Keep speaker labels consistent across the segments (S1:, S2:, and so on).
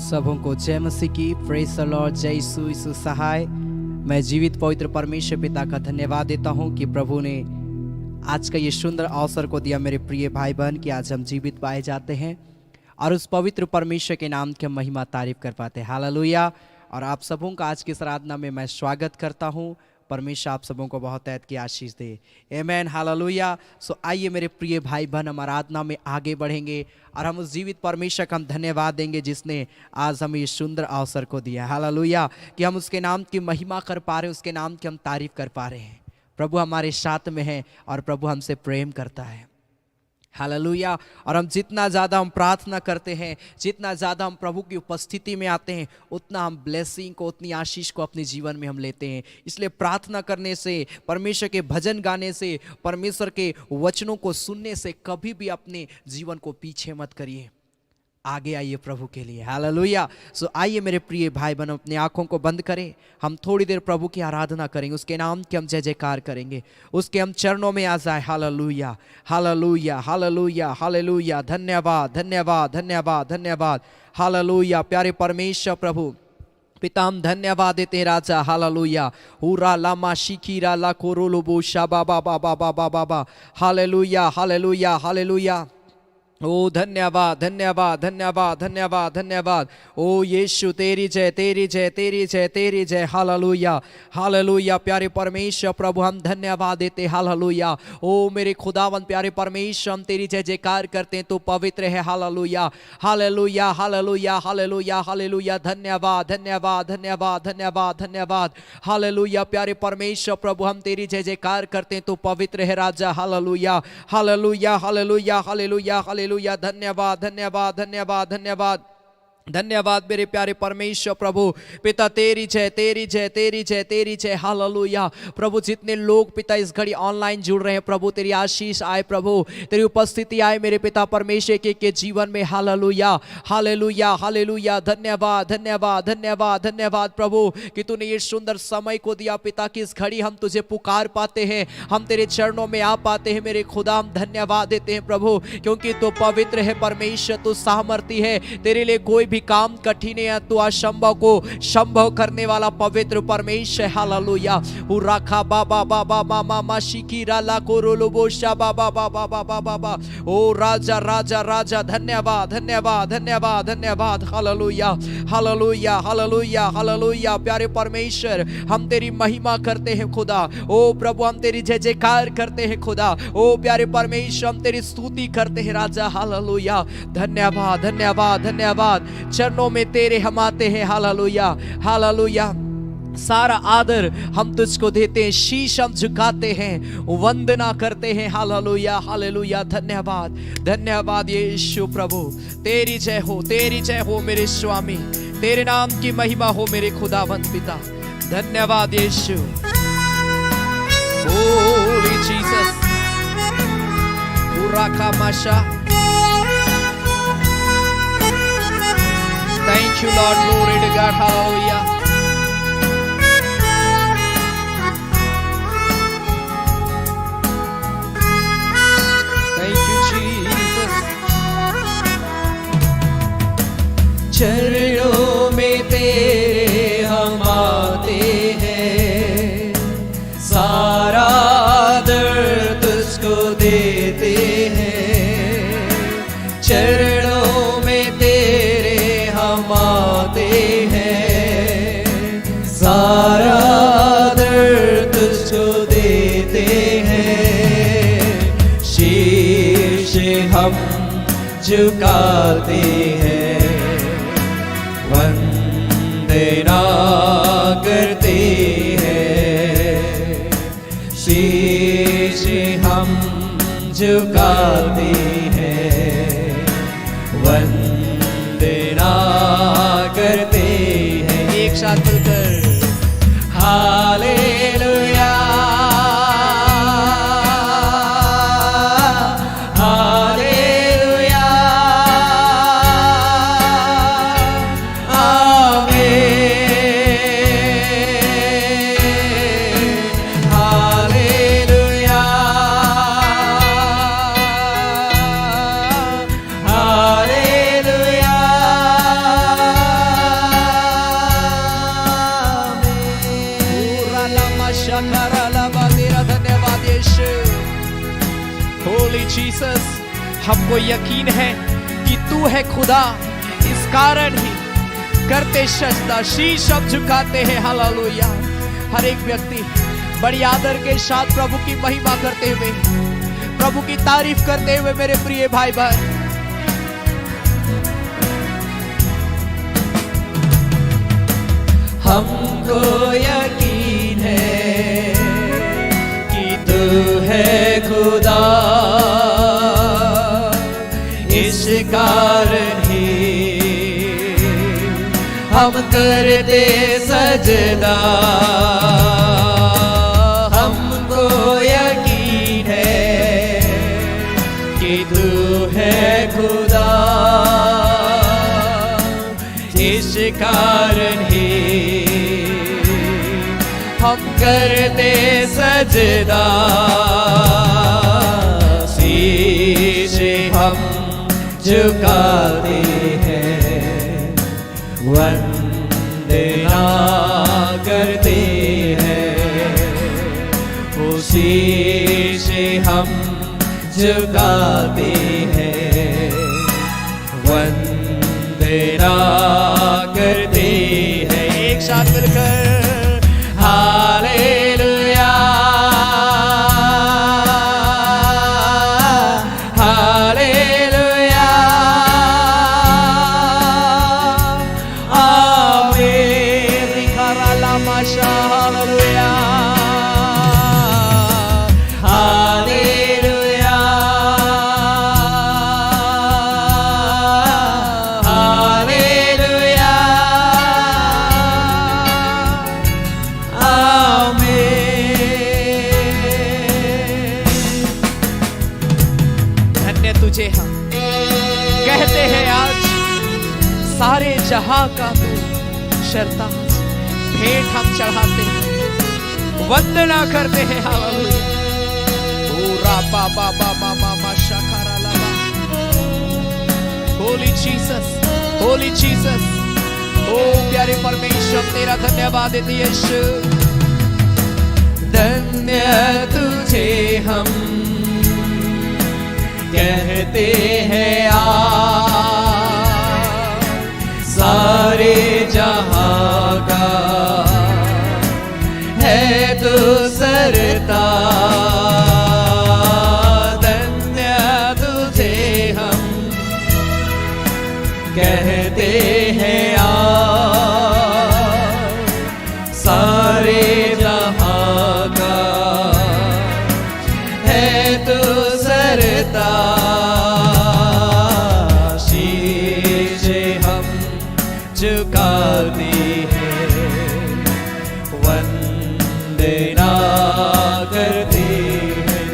S1: सबों को जय मसीह की, प्रेज़ द लॉर्ड, जय यीशु सहाय। मैं जीवित पवित्र परमेश्वर पिता का धन्यवाद देता हूं कि प्रभु ने आज का ये सुंदर अवसर को दिया मेरे प्रिय भाई बहन कि आज हम जीवित पाए जाते हैं और उस पवित्र परमेश्वर के नाम की हम महिमा तारीफ कर पाते हैं। हालेलुया। और आप सबों का आज की इस आराधना में मैं स्वागत करता हूं। परमेश्वर आप सबों को बहुत ऐत की आशीष दे। आमेन, हालेलुया। सो आइए मेरे प्रिय भाई बहन, हम आराधना में आगे बढ़ेंगे और हम उस जीवित परमेश्वर का हम धन्यवाद देंगे जिसने आज हमें ये सुंदर अवसर को दिया। हालेलुया, कि हम उसके नाम की महिमा कर पा रहे हैं, उसके नाम की हम तारीफ कर पा रहे हैं। प्रभु हमारे साथ में है और प्रभु हमसे प्रेम करता है। हालेलुया। और हम जितना ज़्यादा हम प्रार्थना करते हैं, जितना ज़्यादा हम प्रभु की उपस्थिति में आते हैं, उतना हम ब्लेसिंग को, उतनी आशीष को अपने जीवन में हम लेते हैं। इसलिए प्रार्थना करने से, परमेश्वर के भजन गाने से, परमेश्वर के वचनों को सुनने से कभी भी अपने जीवन को पीछे मत करिए, आगे आइए प्रभु के लिए। हालेलुया। सो आइए मेरे प्रिय भाई बहन, अपनी आंखों को बंद करें। हम थोड़ी देर प्रभु की आराधना करेंगे, उसके नाम की हम जय जयकार करेंगे, उसके हम चरणों में आ जाए। Hallelujah, hallelujah, hallelujah, hallelujah. धन्यवाद, धन्यवाद, धन्यवाद, धन्यवाद। हालेलुया। प्यारे परमेश्वर प्रभु पिता, हम धन्यवाद देते हैं राजा। हालेलुया। हुरा लामा शिकीरा ला कोरोलोबो शाबा बाबा बाबा बाबा। Hallelujah, hallelujah, hallelujah. ओ धन्यवाद, धन्यवाद, धन्यवाद, धन्यवाद, धन्यवाद। ओ यीशु तेरी जय, तेरी जय, तेरी जय, तेरी जय। Hallelujah, hallelujah. प्यारे परमेश्वर प्रभु हम धन्यवाद देते। हालेलुया। ओ मेरे खुदावन प्यारे परमेश्वर, हम तेरी जय जयकार करते हैं, तो पवित्र है। Hallelujah, hallelujah, hallelujah, hallelujah, hallelujah. धन्यवाद, धन्यवाद, धन्यवाद, धन्यवाद, धन्यवाद। हालेलुया। प्यारे परमेश्वर प्रभु हम तेरी जय जयकार करते हैं, तो पवित्र है राजा। Hallelujah, hallelujah, hallelujah, hallelujah, hallelujah. धन्यवाद, धन्यवाद, धन्यवाद, धन्यवाद, धन्यवाद मेरे प्यारे परमेश्वर प्रभु पिता। तेरी जय, तेरी जय, तेरी जय, तेरी जय। हालेलुया। प्रभु जितने लोग पिता इस घड़ी ऑनलाइन जुड़ रहे हैं, प्रभु तेरी आशीष आए, प्रभु तेरी उपस्थिति आए मेरे पिता परमेश्वर के जीवन में। Hallelujah, hallelujah, hallelujah. धन्यवाद, धन्यवाद, धन्यवाद, धन्यवाद प्रभु कि तूने ये सुंदर समय को दिया पिता कि इस घड़ी हम तुझे पुकार पाते हैं, हम तेरे चरणों में आ पाते हैं मेरे खुदा। हम धन्यवाद देते हैं प्रभु क्योंकि तू पवित्र है परमेश्वर, तू सामर्थी है, तेरे लिए कोई काम कठिन है, तू असंभव को संभव करने वाला पवित्र परमेश्वर। हालेलुया। उराखा बाबा बाबा मामा माशिकीरा ला कोरोलोबो शाबा बाबा बाबा बाबा। ओ राजा, राजा, राजा। धन्यवाद, धन्यवाद, धन्यवाद, धन्यवाद। Hallelujah, hallelujah, hallelujah, hallelujah. प्यारे परमेश्वर हम तेरी महिमा करते हैं खुदा। ओ प्रभु हम तेरी जय जयकार करते हैं खुदा। ओ प्यारे परमेश्वर हम तेरी स्तुति करते हैं राजा। हालेलुया। धन्यवाद, धन्यवाद, धन्यवाद। चरणों में तेरे हम आते हैं। Hallelujah, hallelujah. सारा आदर हम तुझको देते हैं, शीश हम झुकाते हैं, वंदना करते हैं। Hallelujah, hallelujah. धन्यवाद, धन्यवाद यीशु प्रभु। तेरी जय हो, तेरी जय हो मेरे स्वामी, तेरे नाम की महिमा हो मेरे खुदावंत पिता। धन्यवाद यीशु। Holy Jesus. पूरा का माशा। Thank you, Lord. Glory to God. Hallelujah. Thank you, Jesus. चरणों में तेरे हम आते हैं, सारा दर्द तुझको देते हैं। चरणों में तेरे हम आते हैं, सारा दर्द तुझको देते हैं। शीश हम झुकाते हैं, वंदना करते हैं। शीश हम झुकाते हैं, वंदना करते हैं। एक साथ मिलकर हालेलुया, हालेलुया, आमीन। Hallelujah, hallelujah.
S2: जीसस, हमको यकीन है कि तू है खुदा, इस कारण ही करते सजदा, शीश हम झुकाते हैं। हालेलुया। हर एक व्यक्ति बड़ी आदर के साथ प्रभु की महिमा करते हुए, प्रभु की तारीफ करते हुए मेरे प्रिय भाई बहन, हमको यकीन है कि तू है खुदा, इस कारण ही हम करते सजदा। हमको यकीन है कि तू है खुदा, इस कारण ही हम करते सजदा। शीश हम झुकाते हैं, वंदना करते हैं, उसी से हम झुकाते हैं, वंदना करते हैं। एक साथ मिलकर हालेलुया, हालेलुया, आमीन। दिखारा लामाशा, हालेलुया, हालेलुया, हालेलुया, आमीन। धन्य तुझे हम कहते हैं आज, सारे जहां का तू शर्ता, भेंट हम चढ़ाते हैं, वंदना करते हैं। हालेलुया। ओ राबा बाबा मामा माशा कारा लाबा, होली जीसस, होली जीसस। ओ प्यारे परमेश्वर, तेरा धन्यवाद देते यीशु। धन्य तुझे हम कहते हैं आज, सारे जहां का है तू सरता। धन्य तुझे हम कहते हैं आज, सारे जहां का है तू सरता। शीश हम झुकाते हैं, वंदना करते हैं।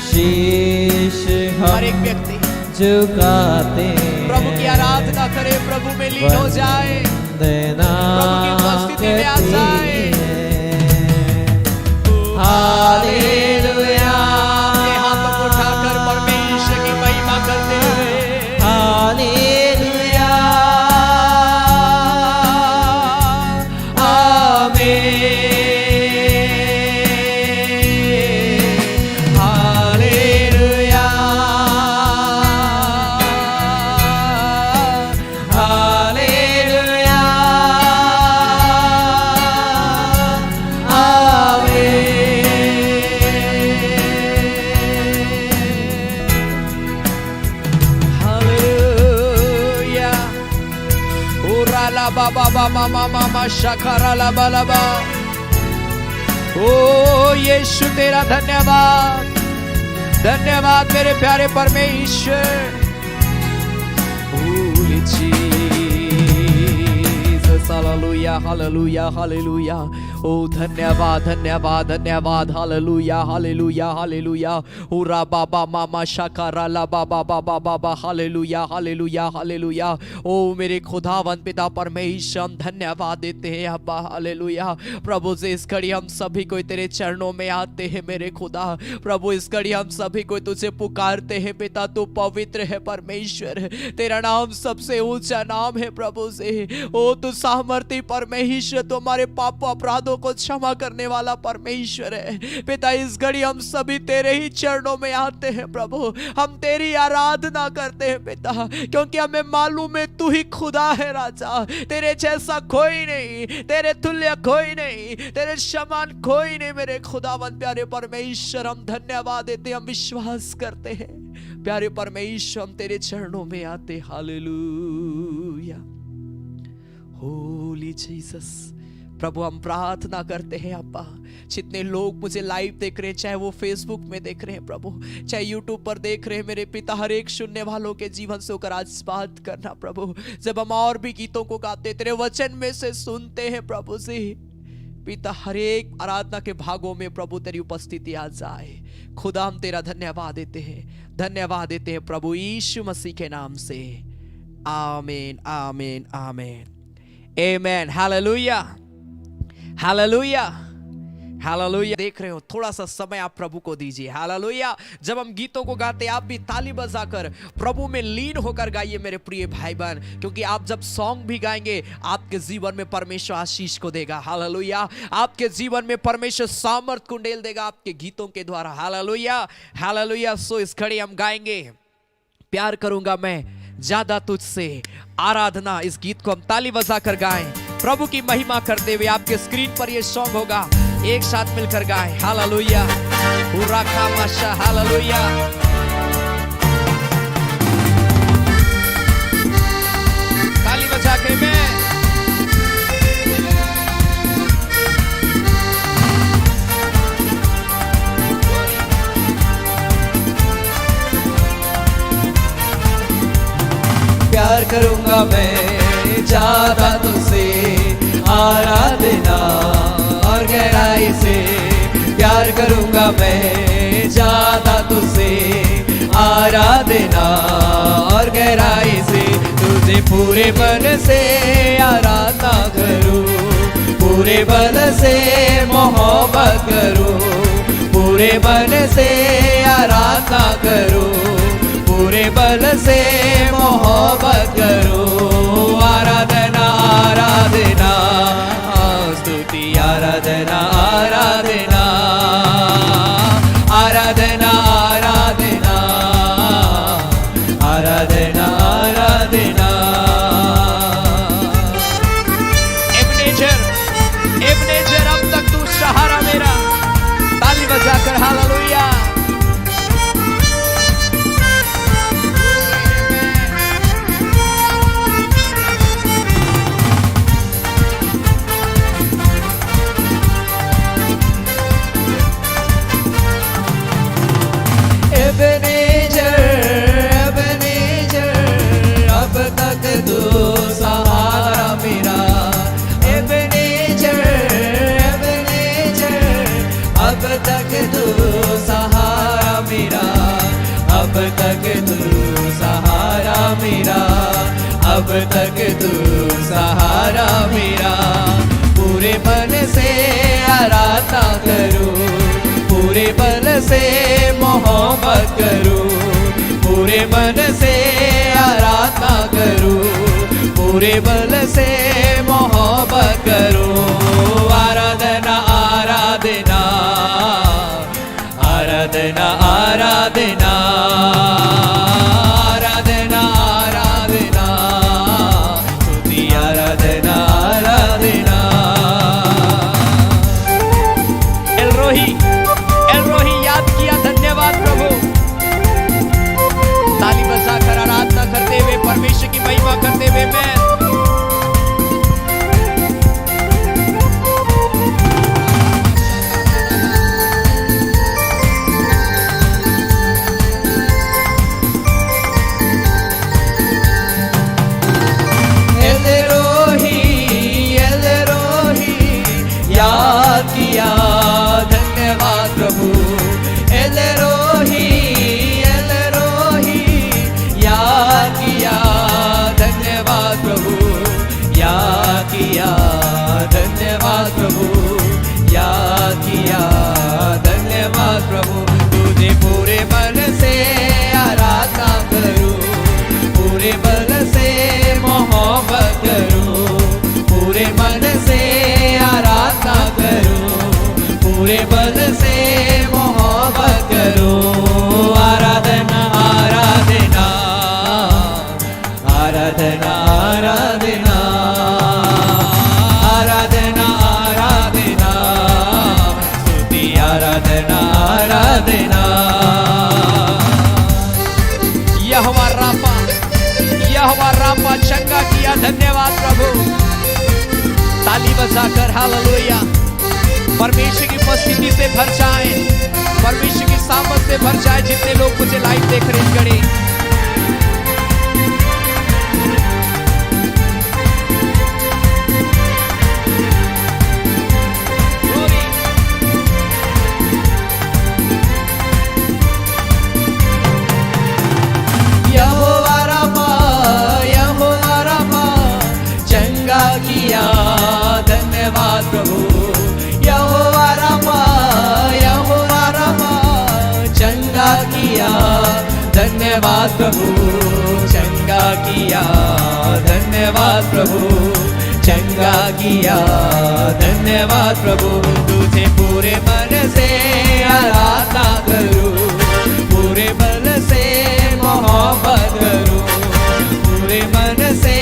S2: शीश
S3: हर एक व्यक्ति
S2: झुकाते
S3: प्रभु की आराधना करे, प्रभु में लीन हो जाए, प्रभु की उपस्थिति में आ जाए।
S2: हालेलुया,
S3: अपने हाथों को उठाकर परमेश्वर की महिमा करते हुए
S2: हालेलुया, आमीन। हालेलुया, हालेलुया, आमीन।
S3: हालेलुया। ओरा ला बाबा मामा मामा शखरा ला बालाबा। ओ यीशु तेरा धन्यवाद, धन्यवाद मेरे प्यारे परमेश्वर। Holy Jesus, hallelujah, hallelujah, hallelujah. ओ धन्यवाद, धन्यवाद, धन्यवाद। Hallelujah, hallelujah, hallelujah. ओरा बाबा मामा शकारा ला बाबा बाबा बाबा। Hallelujah, hallelujah, hallelujah. ओ मेरे खुदावंद पिता परमेश्वर, हम धन्यवाद देते हैं अब्बा। हालेलुया। प्रभु से इस घड़ी हम सभी को तेरे चरणों में आते हैं मेरे खुदा। प्रभु इस घड़ी हम सभी को तुझे पुकारते हैं पिता, तू पवित्र है परमेश्वर, तेरा नाम सबसे ऊंचा नाम है प्रभु से। ओ तू सामर्थी परमेश्वर, तू हमारे पापों अपराधों
S2: अपराधों को क्षमा करने वाला परमेश्वर है। पिता, इस घड़ी हम सभी तेरे ही चरणों में आते हैं प्रभु, हम तेरी आराधना करते हैं पिता, क्योंकि हमें मालूम है तू ही खुदा है राजा, तेरे जैसा कोई नहीं, तेरे तुल्य कोई नहीं, तेरे समान कोई नहीं मेरे खुदावंद प्यारे परमेश्वर। हम धन्यवाद देते, हम विश्वास करते हैं प्यारे परमेश्वर, हम तेरे चरणों में आते। Hallelujah, Holi Jesus. प्रभु, हम प्रार्थना करते हैं अब्बा, जितने लोग मुझे लाइव देख रहे हैं, चाहे वो फेसबुक में देख रहे हैं प्रभु, चाहे यूट्यूब पर देख रहे हैं मेरे पिता, हर एक सुनने वालों के जीवन से होकर आज बात करना प्रभु। जब हम और भी गीतों को गाते, तेरे वचन में से सुनते हैं प्रभु जी पिता, हर एक आराधना के भागों में प्रभु तेरी उपस्थिति आ जाए। खुदा, हम तेरा धन्यवाद देते हैं, धन्यवाद देते हैं प्रभु यीशु मसीह के नाम से। आमीन, आमीन, आमीन, आमेन। Hallelujah, hallelujah, hallelujah. देख रहे हो, थोड़ा सा समय आप प्रभु को दीजिए। हालेलुया। जब हम गीतों को गाते, आप भी ताली बजाकर प्रभु में लीन होकर गाइए मेरे प्रिय भाई बहन, क्योंकि आप जब सॉन्ग भी गाएंगे आपके जीवन में परमेश्वर आशीष को देगा। हालेलुया। आपके जीवन में परमेश्वर सामर्थ को डेल देगा आपके गीतों के द्वारा। Hallelujah, hallelujah. सो इस घड़ी हम गाएंगे प्यार करूंगा मैं ज्यादा तुझसे, आराधना। इस गीत को हम ताली बजाकर गाएं, प्रभु की महिमा करते हुए। आपके स्क्रीन पर यह सॉन्ग होगा, एक साथ मिलकर गाएं। हालेलुया, पूरा खामाशा। हालेलुया, ताली बजा के मैं
S3: प्यार करूंगा मैं ज्यादा तुझसे, आराधना और गहराई से। प्यार करूंगा मैं ज्यादा तुझसे, आराधना और गहराई से। तुझे पूरे मन से आराधना करूं, पूरे बल से मोहब्बत करूं, पूरे मन से आराधना करूं, पूरे बल से मोहब्बत करो। आराधना, आराधना, स्तुति, आराधना, आराधना, आराधना, आराधना, आराधना, आराधना।
S2: एबनेजर, एबनेजर, अब तक तू सहारा मेरा। ताली बजाकर हालेलुया।
S3: अब तक तू सहारा मेरा। पूरे मन से आराधना करूं, पूरे बल से मोहब्बत करूं, पूरे मन से आराधना करूं, पूरे बल से मोहब्बत करूं। आराधना, आराधना, आराधना, आराधना,
S2: परमेश्वर की महिमा करते हुए मैं
S3: याद किया, धन्यवाद प्रभु। एलरोही, एलरोही, याद किया, धन्यवाद पूरे बल से मोहब्बत करो। आराधना आराधना आराधना आराधना आराधना आराधना स्तुति आराधना आराधना। यहोवा राफा चंगा किया, धन्यवाद प्रभु। ताली बजाकर हालेलुया। परमेश्वर की उपस्थिति से भर जाए, परमेश्वर की सामर्थ से भर जाए। जितने लोग मुझे लाइव देख रहे हैं घड़ी, किया, धन्यवाद प्रभु। यहोवा रामा चंगा किया, धन्यवाद प्रभु। चंगा किया, धन्यवाद प्रभु। चंगा किया, धन्यवाद प्रभु। तुझे पूरे मन से आराधना करूं, पूरे मन से मोहब्बत करूं, पूरे मन से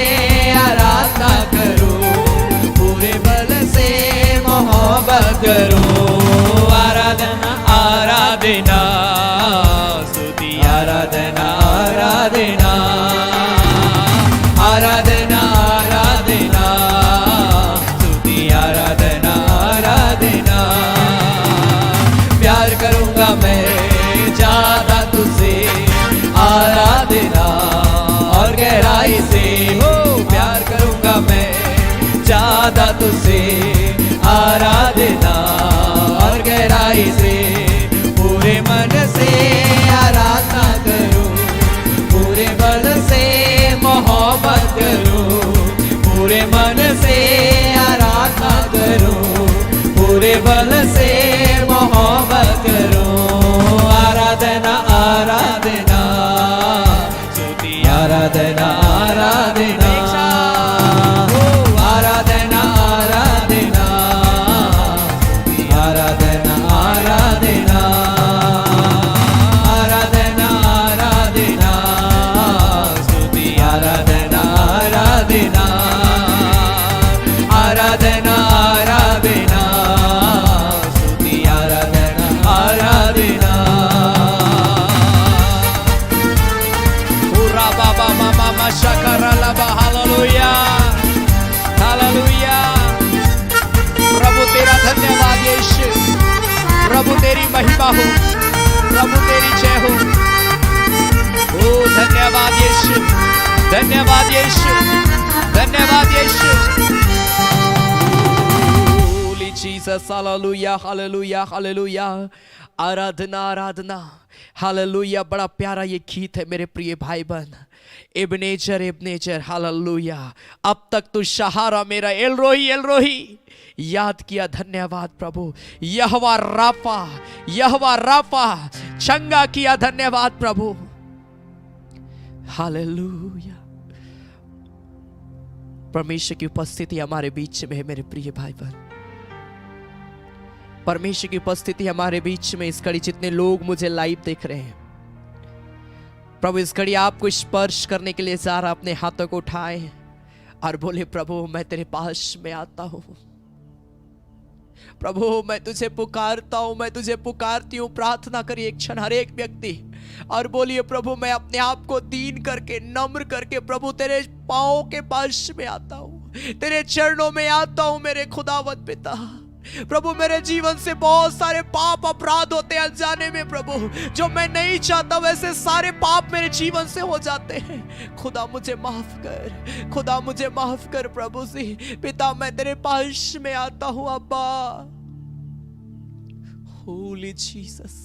S3: आराधना करूं, पूरे बल से मोहब्बत करूं। आराधना आराधना स्तुति आराधना आराधना आराधना आराधना स्तुति आराधना आराधना। प्यार करूंगा मैं ज्यादा तुझसे, आराधना और गहराई से हो। प्यार करूंगा मैं ज्यादा तुझसे, आराधना और गहराई से। पूरे मन से आराधना करूं, पूरे बल से मोहब्बत करूं, पूरे मन से आराधना करूं, पूरे बल से मोहब्बत करूं। आराधना आराधना स्तुति आराधना आराधना आराधना आराधना आराधना आराधना आराधना आराधना स्तुति आराधना आराधना आराधना आराधना स्तुति आराधना आराधना। पूरा बाबा मामा शकरा लबा हालेलुया हालेलुया। प्रभु तेरा धन्यवाद यीशु, प्रभु तेरी महिमा हो, प्रभु तेरी जय हो। ओ धन्यवाद यीशु, धन्यवाद यीशु, धन्यवाद यीशु। Holy Jesus hallelujah hallelujah hallelujah. आराधना आराधना हालेलुया। बड़ा प्यारा ये गीत है मेरे प्रिय भाई बहन। Ebenezer Ebenezer hallelujah. अब तक तू सहारा मेरा, एलरोही एलरोही याद किया, धन्यवाद प्रभु। यहोवा राफा चंगा किया, धन्यवाद प्रभु। हालेलुया। परमेश्वर की उपस्थिति हमारे बीच में है मेरे प्रिय भाई बहन। परमेश्वर की उपस्थिति हमारे बीच में। इस घड़ी जितने लोग मुझे लाइव देख रहे हैं, प्रभु इस घड़ी आपको स्पर्श करने के लिए सारा अपने हाथों को उठाए और बोले, प्रभु मैं तेरे पास में आता हूं, प्रभु मैं तुझे पुकारता हूं, मैं तुझे पुकारती हूं। प्रार्थना करिए एक क्षण हर एक व्यक्ति और बोलिए, प्रभु मैं अपने आप को दीन करके, नम्र करके प्रभु तेरे पांव के पास में आता हूं, तेरे चरणों में आता हूं मेरे खुदावंद पिता। प्रभु मेरे जीवन से बहुत सारे पाप अपराध होते हैं अनजाने में प्रभु, जो मैं नहीं चाहता वैसे सारे पाप मेरे जीवन से हो जाते हैं। खुदा मुझे माफ कर, खुदा मुझे माफ कर प्रभु जी। पिता मैं तेरे पास में आता हूं अब्बा। Holi Jesus,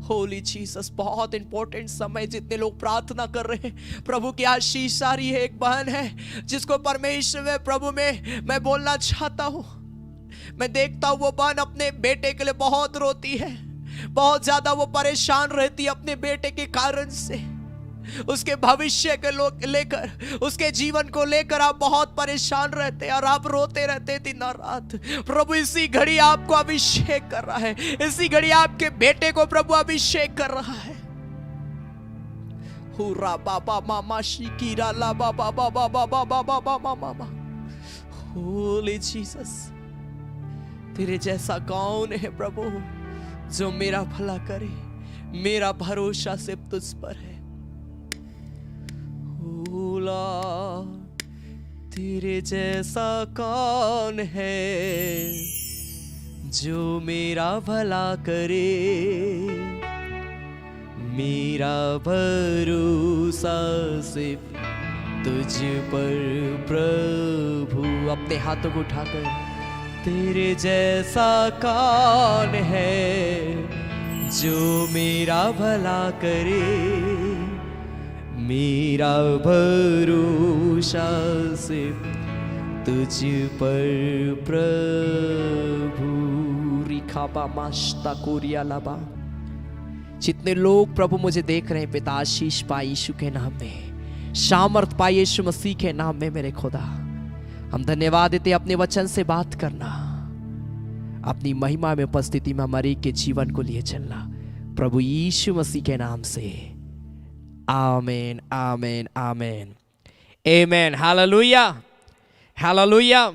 S3: Holi Jesus. बहुत इंपॉर्टेंट समय, जितने लोग प्रार्थना कर रहे हैं प्रभु की आशीष आ रही है। एक बहन है जिसको परमेश्वर में प्रभु में मैं बोलना चाहता हूं। मैं देखता हूं वो बहन अपने बेटे के लिए बहुत रोती है, बहुत ज्यादा वो परेशान रहती है अपने बेटे के कारण से।
S2: उसके भविष्य के लेकर, उसके जीवन को लेकर आप बहुत परेशान रहते हैं और आप रोते रहते हैं दिन और रात। प्रभु इसी घड़ी आपको अभिषेक कर रहा है, इसी घड़ी आपके बेटे को प्रभु अभिषेक कर रहा है। हुरा बाबा मामा शिकीरा ला बाबा बाबा बाबा बाबा मामा। होली जीसस, तेरे जैसा कौन है प्रभु जो मेरा भला करे? मेरा भरोसा सिर्फ तुझ पर है। तेरे जैसा कौन है जो मेरा भला करे? मेरा भरोसा सिर्फ तुझ पर प्रभु। अपने हाथों को उठाकर, तेरे जैसा कौन है जो मेरा भला करे? मेरा भरोसा सिर्फ तुझ पर प्रभु। रिखाबा मास्ता कोरिया लाबा। जितने लोग प्रभु मुझे देख रहे हैं पिता, आशीष पाए यीशु के नाम में, सामर्थ पाए यीशु मसीह के नाम में मेरे खुदा। हम धन्यवाद देते अपने वचन से बात करना, अपनी महिमा में उपस्थिति में हमारे के जीवन को लिए चलना, प्रभु यीशु मसीह के नाम से। आमीन आमीन आमीन आमीन। Hallelujah hallelujah.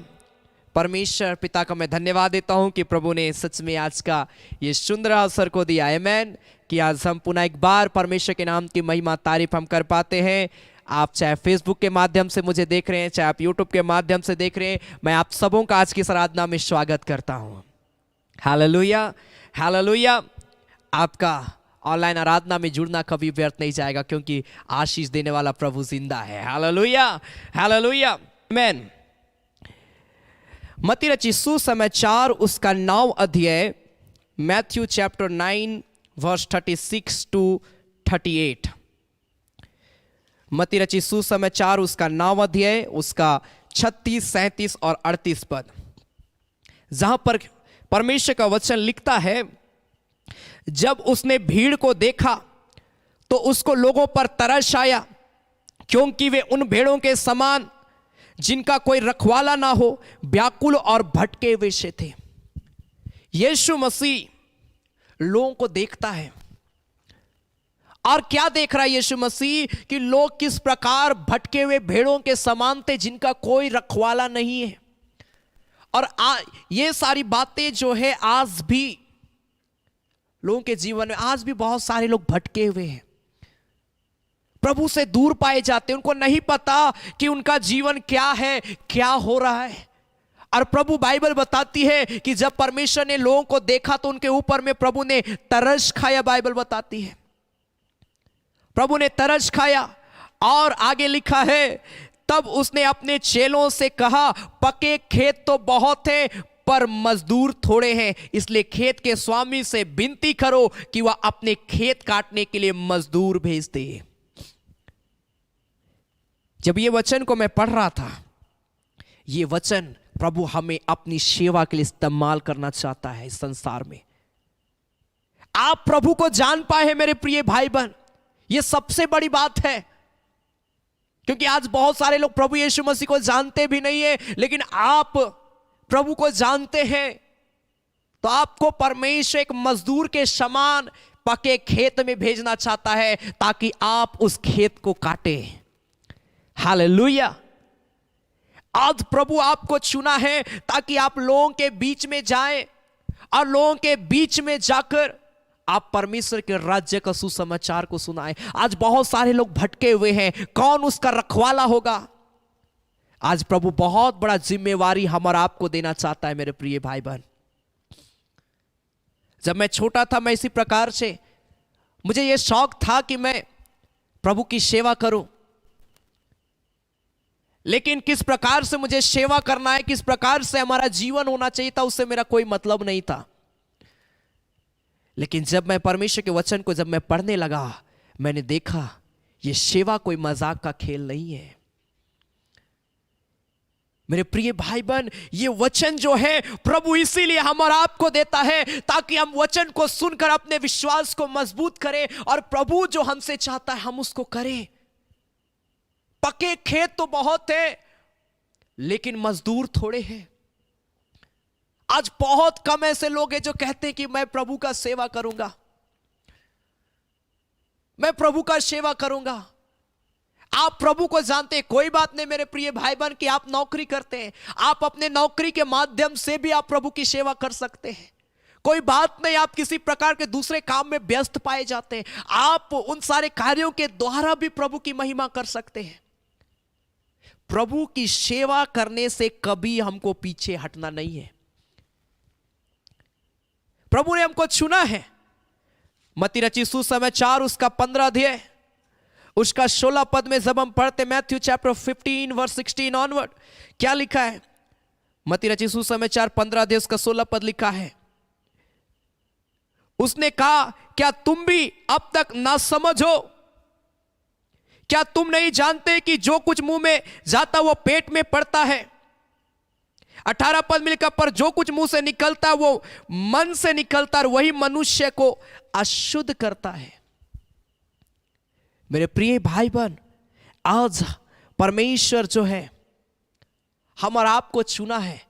S2: परमेश्वर पिता का मैं धन्यवाद देता हूं कि प्रभु ने सच में आज का ये सुंदर अवसर को दिया। आमीन। कि आज हम पुनः एक बार परमेश्वर के नाम की महिमा तारीफ हम कर पाते हैं। आप चाहे फेसबुक के माध्यम से मुझे देख रहे हैं, चाहे आप यूट्यूब के माध्यम से देख रहे हैं, मैं आप सबों का आज की इस आराधना में स्वागत करता हूं। Hallelujah hallelujah. आपका ऑनलाइन आराधना में जुड़ना कभी व्यर्थ नहीं जाएगा, क्योंकि आशीष देने वाला प्रभु जिंदा है। हालेलुया हालेलुया आमीन। मत्ती रचित सुसमाचार उसका 9 अध्याय, मैथ्यू चैप्टर 9 वर्स 36 टू 38। मत्ती रचित सुसमाचार उसका 9 अध्याय, उसका 36, 37 और 38 पद, जहां पर परमेश्वर का वचन लिखता है, जब उसने भीड़ को देखा तो उसको लोगों पर तरस आया, क्योंकि वे उन भेड़ों के समान जिनका कोई रखवाला ना हो, व्याकुल और भटके हुए से थे। यीशु मसीह लोगों को देखता है, और क्या देख रहा है यीशु मसीह? कि लोग किस प्रकार भटके हुए भेड़ों के समान थे, जिनका कोई रखवाला नहीं है। और ये सारी बातें जो है आज भी लोगों के जीवन में, आज भी बहुत सारे लोग भटके हुए हैं, प्रभु से दूर पाए जाते हैं। उनको नहीं पता कि उनका जीवन क्या है, क्या हो रहा है। और प्रभु बाइबल बताती है कि जब परमेश्वर ने लोगों को देखा तो उनके ऊपर में प्रभु ने तरस खाया। बाइबल बताती है प्रभु ने तरस खाया। और आगे लिखा है, तब उसने अपने चेलों से कहा, पके खेत तो बहुत हैं पर मजदूर थोड़े हैं, इसलिए खेत के स्वामी से विनती करो कि वह अपने खेत काटने के लिए मजदूर भेज दे। जब ये वचन को मैं पढ़ रहा था, ये वचन प्रभु हमें अपनी सेवा के लिए इस्तेमाल करना चाहता है इस संसार में। आप प्रभु को जान पाए हैं मेरे प्रिय भाई बहन, ये सबसे बड़ी बात है। क्योंकि आज बहुत सारे लोग प्रभु यीशु मसीह को जानते भी नहीं है, लेकिन आप प्रभु को जानते हैं तो आपको परमेश्वर एक मजदूर के समान पके खेत में भेजना चाहता है, ताकि आप उस खेत को काटे। हालेलुया। आज प्रभु आपको चुना है ताकि आप लोगों के बीच में जाएं, और लोगों के बीच में जाकर आप परमेश्वर के राज्य का सुसमाचार को सुनाएं। आज बहुत सारे लोग भटके हुए हैं, कौन उसका रखवाला होगा? आज प्रभु बहुत बड़ा जिम्मेवारी हमारा आपको देना चाहता है मेरे प्रिय भाई बहन। जब मैं छोटा था, मैं इसी प्रकार से, मुझे यह शौक था कि मैं प्रभु की सेवा करूं, लेकिन किस प्रकार से मुझे सेवा करना है, किस प्रकार से हमारा जीवन होना चाहिए था, उससे मेरा कोई मतलब नहीं था। लेकिन जब मैं परमेश्वर के वचन को जब मैं पढ़ने लगा, मैंने देखा ये सेवा कोई मजाक का खेल नहीं है। मेरे प्रिय भाई बहन, ये वचन जो है प्रभु इसीलिए हम और आपको देता है ताकि हम वचन को सुनकर अपने विश्वास को मजबूत करें और प्रभु जो हमसे चाहता है हम उसको करें। पके खेत तो बहुत है लेकिन मजदूर थोड़े हैं। आज बहुत कम ऐसे लोग हैं जो कहते हैं कि मैं प्रभु का सेवा करूंगा, मैं प्रभु का सेवा करूंगा। आप प्रभु को जानते हैं, कोई बात नहीं मेरे प्रिय भाई बहन कि आप नौकरी करते हैं, आप अपने नौकरी के माध्यम से भी आप प्रभु की सेवा कर सकते हैं। कोई बात नहीं, आप किसी प्रकार के दूसरे काम में व्यस्त पाए जाते हैं, आप उन सारे कार्यों के द्वारा भी प्रभु की महिमा कर सकते हैं। प्रभु की सेवा करने से कभी हमको पीछे हटना नहीं है। प्रभु ने हमको चुना है। मत्ती रचित सुसमाचार उसका 15 अध्याय उसका 16 पद में जब हम पढ़ते, मैथ्यू चैप्टर 15 वर्स 16 ऑनवर्ड, क्या लिखा है? मत्ती रचित सुसमाचार 15 अध्याय उसका 16 पद लिखा है, उसने कहा क्या तुम भी अब तक ना समझो? क्या तुम नहीं जानते कि जो कुछ मुंह में जाता वो पेट में पड़ता है? 18 पद में लिखा, पर जो कुछ मुंह से निकलता वो मन से निकलता और वही मनुष्य को अशुद्ध करता है। मेरे प्रिय भाई बहन, आज परमेश्वर जो है हम और आपको चुना है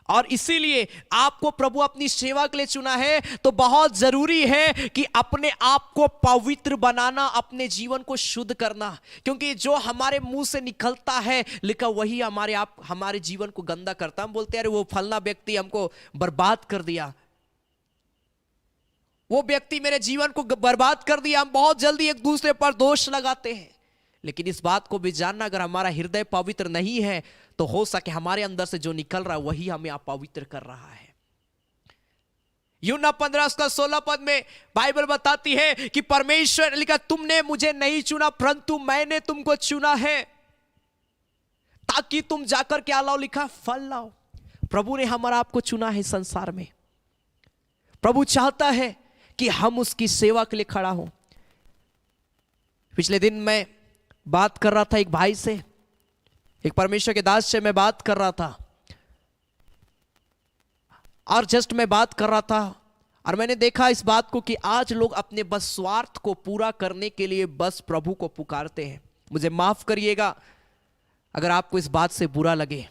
S2: और इसीलिए आपको प्रभु अपनी सेवा के लिए चुना है। तो बहुत जरूरी है कि अपने आप को पवित्र बनाना, अपने जीवन को शुद्ध करना, क्योंकि जो हमारे मुंह से निकलता है लिखा वही हमारे जीवन को गंदा करता। हम बोलते हैं अरे वो फलना व्यक्ति हमको बर्बाद कर दिया, वो व्यक्ति मेरे जीवन को बर्बाद कर दिया। हम बहुत जल्दी एक दूसरे पर दोष लगाते हैं, लेकिन इस बात को भी जानना, अगर हमारा हृदय पवित्र नहीं है तो हो सके हमारे अंदर से जो निकल रहा है वही हमें अपवित्र कर रहा है। यूहन्ना 15:16 पद में बाइबल बताती है कि परमेश्वर लिखा, तुमने मुझे नहीं चुना परंतु मैंने तुमको चुना है ताकि तुम जाकर क्या लाओ, लिखा फल लाओ। प्रभु ने हमारा आपको चुना है संसार में। प्रभु चाहता है कि हम उसकी सेवा के लिए खड़ा हो। पिछले दिन मैं बात कर रहा था एक भाई से, एक परमेश्वर के दास से मैं बात कर रहा था, और जस्ट मैं बात कर रहा था और मैंने देखा इस बात को कि आज लोग अपने बस स्वार्थ को पूरा करने के लिए बस प्रभु को पुकारते हैं। मुझे माफ करिएगा अगर आपको इस बात से बुरा लगे,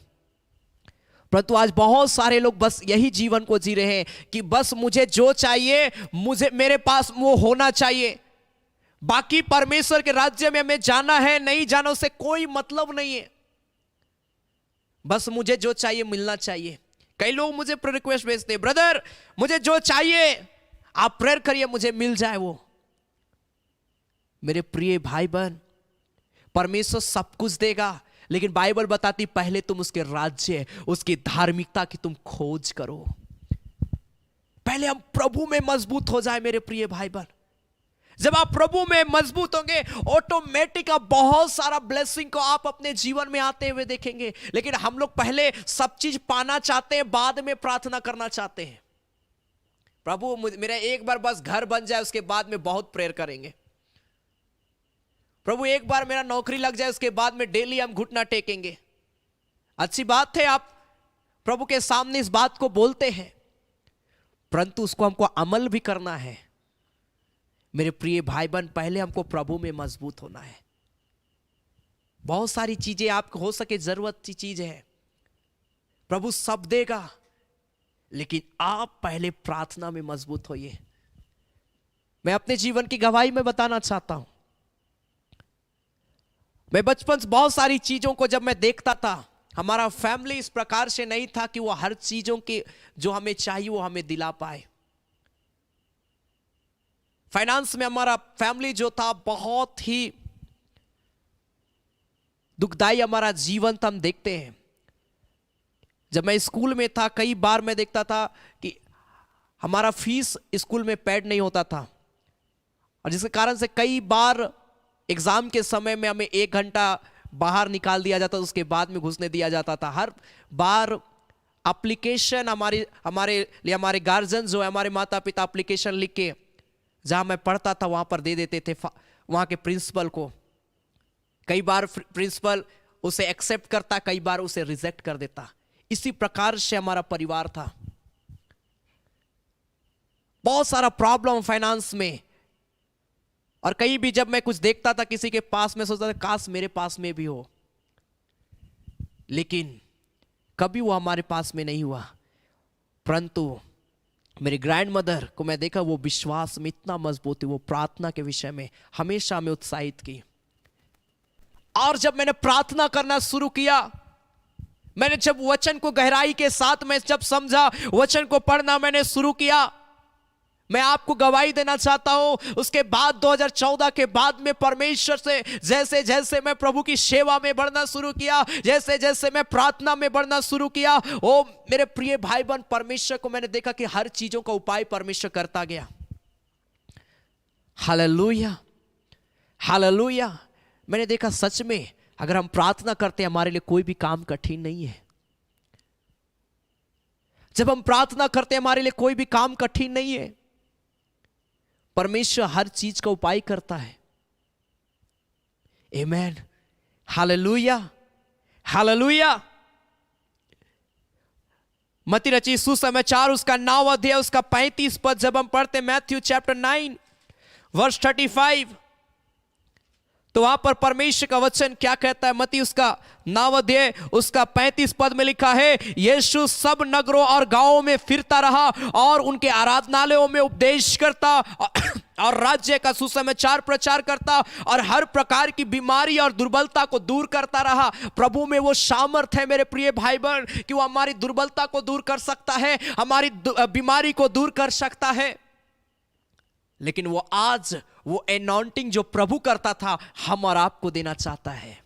S2: परंतु आज बहुत सारे लोग बस यही जीवन को जी रहे हैं कि बस मुझे जो चाहिए मुझे मेरे पास वो होना चाहिए, बाकी परमेश्वर के राज्य में हमें जाना है नहीं जाना उससे कोई मतलब नहीं है, बस मुझे जो चाहिए मिलना चाहिए। कई लोग मुझे रिक्वेस्ट भेजते हैं, ब्रदर मुझे जो चाहिए आप प्रेयर करिए मुझे मिल जाए वो। मेरे प्रिय भाई बहन, परमेश्वर सब कुछ देगा, लेकिन बाइबल बताती पहले तुम उसके राज्य, उसकी धार्मिकता की तुम खोज करो। पहले हम प्रभु में मजबूत हो जाए। मेरे प्रिय भाई बहन, जब आप प्रभु में मजबूत होंगे ऑटोमेटिक आप बहुत सारा ब्लेसिंग को आप अपने जीवन में आते हुए देखेंगे। लेकिन हम लोग पहले सब चीज पाना चाहते हैं, बाद में प्रार्थना करना चाहते हैं। प्रभु मेरा एक बार बस घर बन जाए उसके बाद में बहुत प्रेयर करेंगे। प्रभु एक बार मेरा नौकरी लग जाए उसके बाद में डेली हम घुटना टेकेंगे। अच्छी बात है आप प्रभु के सामने इस बात को बोलते हैं, परंतु उसको हमको अमल भी करना है। मेरे प्रिय भाई बहन, पहले हमको प्रभु में मजबूत होना है। बहुत सारी चीजें आपको हो सके जरूरत की चीज है, प्रभु सब देगा, लेकिन आप पहले प्रार्थना में मजबूत होइए। मैं अपने जीवन की गवाही में बताना चाहता हूं। मैं बचपन से बहुत सारी चीजों को जब मैं देखता था, हमारा फैमिली इस प्रकार से नहीं था कि वो हर चीजों की जो हमें चाहिए वो हमें दिला पाए। फाइनेंस में हमारा फैमिली जो था बहुत ही दुखदाई हमारा जीवन था। हम देखते हैं जब मैं स्कूल में था कई बार मैं देखता था कि हमारा फीस स्कूल में पेड नहीं होता था, और जिसके कारण से कई बार एग्जाम के समय में हमें 1 घंटा बाहर निकाल दिया जाता, उसके बाद में घुसने दिया जाता था। हर बार एप्लीकेशन हमारे लिए हमारे गार्जियन जो है, हमारे माता पिता एप्लीकेशन लिख के जहां मैं पढ़ता था वहां पर दे देते थे वहां के प्रिंसिपल को। कई बार प्रिंसिपल
S3: उसे एक्सेप्ट करता, कई बार उसे रिजेक्ट कर देता। इसी प्रकार से हमारा परिवार था। बहुत सारा प्रॉब्लम फाइनेंस में, और कहीं भी जब मैं कुछ देखता था किसी के पास में, सोचता था काश मेरे पास में भी हो, लेकिन कभी वो हमारे पास में नहीं हुआ। परंतु मेरी ग्रैंड मदर को मैं देखा, वो विश्वास में इतना मजबूत थी, वो प्रार्थना के विषय में हमेशा हमें उत्साहित की। और जब मैंने प्रार्थना करना शुरू किया, मैंने जब वचन को गहराई के साथ में जब समझा, वचन को पढ़ना मैंने शुरू किया, मैं आपको गवाही देना चाहता हूं, उसके बाद 2014 के बाद में परमेश्वर से जैसे जैसे मैं प्रभु की सेवा में बढ़ना शुरू किया, जैसे जैसे मैं प्रार्थना में बढ़ना शुरू किया, ओ मेरे प्रिय भाई बहन, परमेश्वर को मैंने देखा कि हर चीजों का उपाय परमेश्वर करता गया। Hallelujah, hallelujah. मैंने देखा सच में अगर हम प्रार्थना करते हैं, हमारे लिए कोई भी काम कठिन नहीं है। जब हम प्रार्थना करते हैं, हमारे लिए कोई भी काम कठिन नहीं है। परमेश्वर हर चीज का उपाय करता है। आमीन, हालेलुया, हालेलुया। मत्ती रचित सुसमाचार उसका 9वां अध्याय उसका 35 पद जब हम पढ़ते, मैथ्यू चैप्टर 9 वर्स 35, तो वहां पर परमेश्वर का वचन क्या कहता है? मत्ती उसका 9वां अध्याय उसका 35 पद में लिखा है, यीशु सब नगरों और गांवों में फिरता रहा और उनके आराधनालयों में उपदेश करता और राज्य का सुसमाचार प्रचार करता और हर प्रकार की बीमारी और दुर्बलता को दूर करता रहा। प्रभु में वो सामर्थ है मेरे प्रिय भाई बहन कि वो हमारी दुर्बलता को दूर कर सकता है, हमारी बीमारी को दूर कर सकता है। लेकिन वो आज वो एनॉन्टिंग जो प्रभु करता था, हम और आपको देना चाहता है,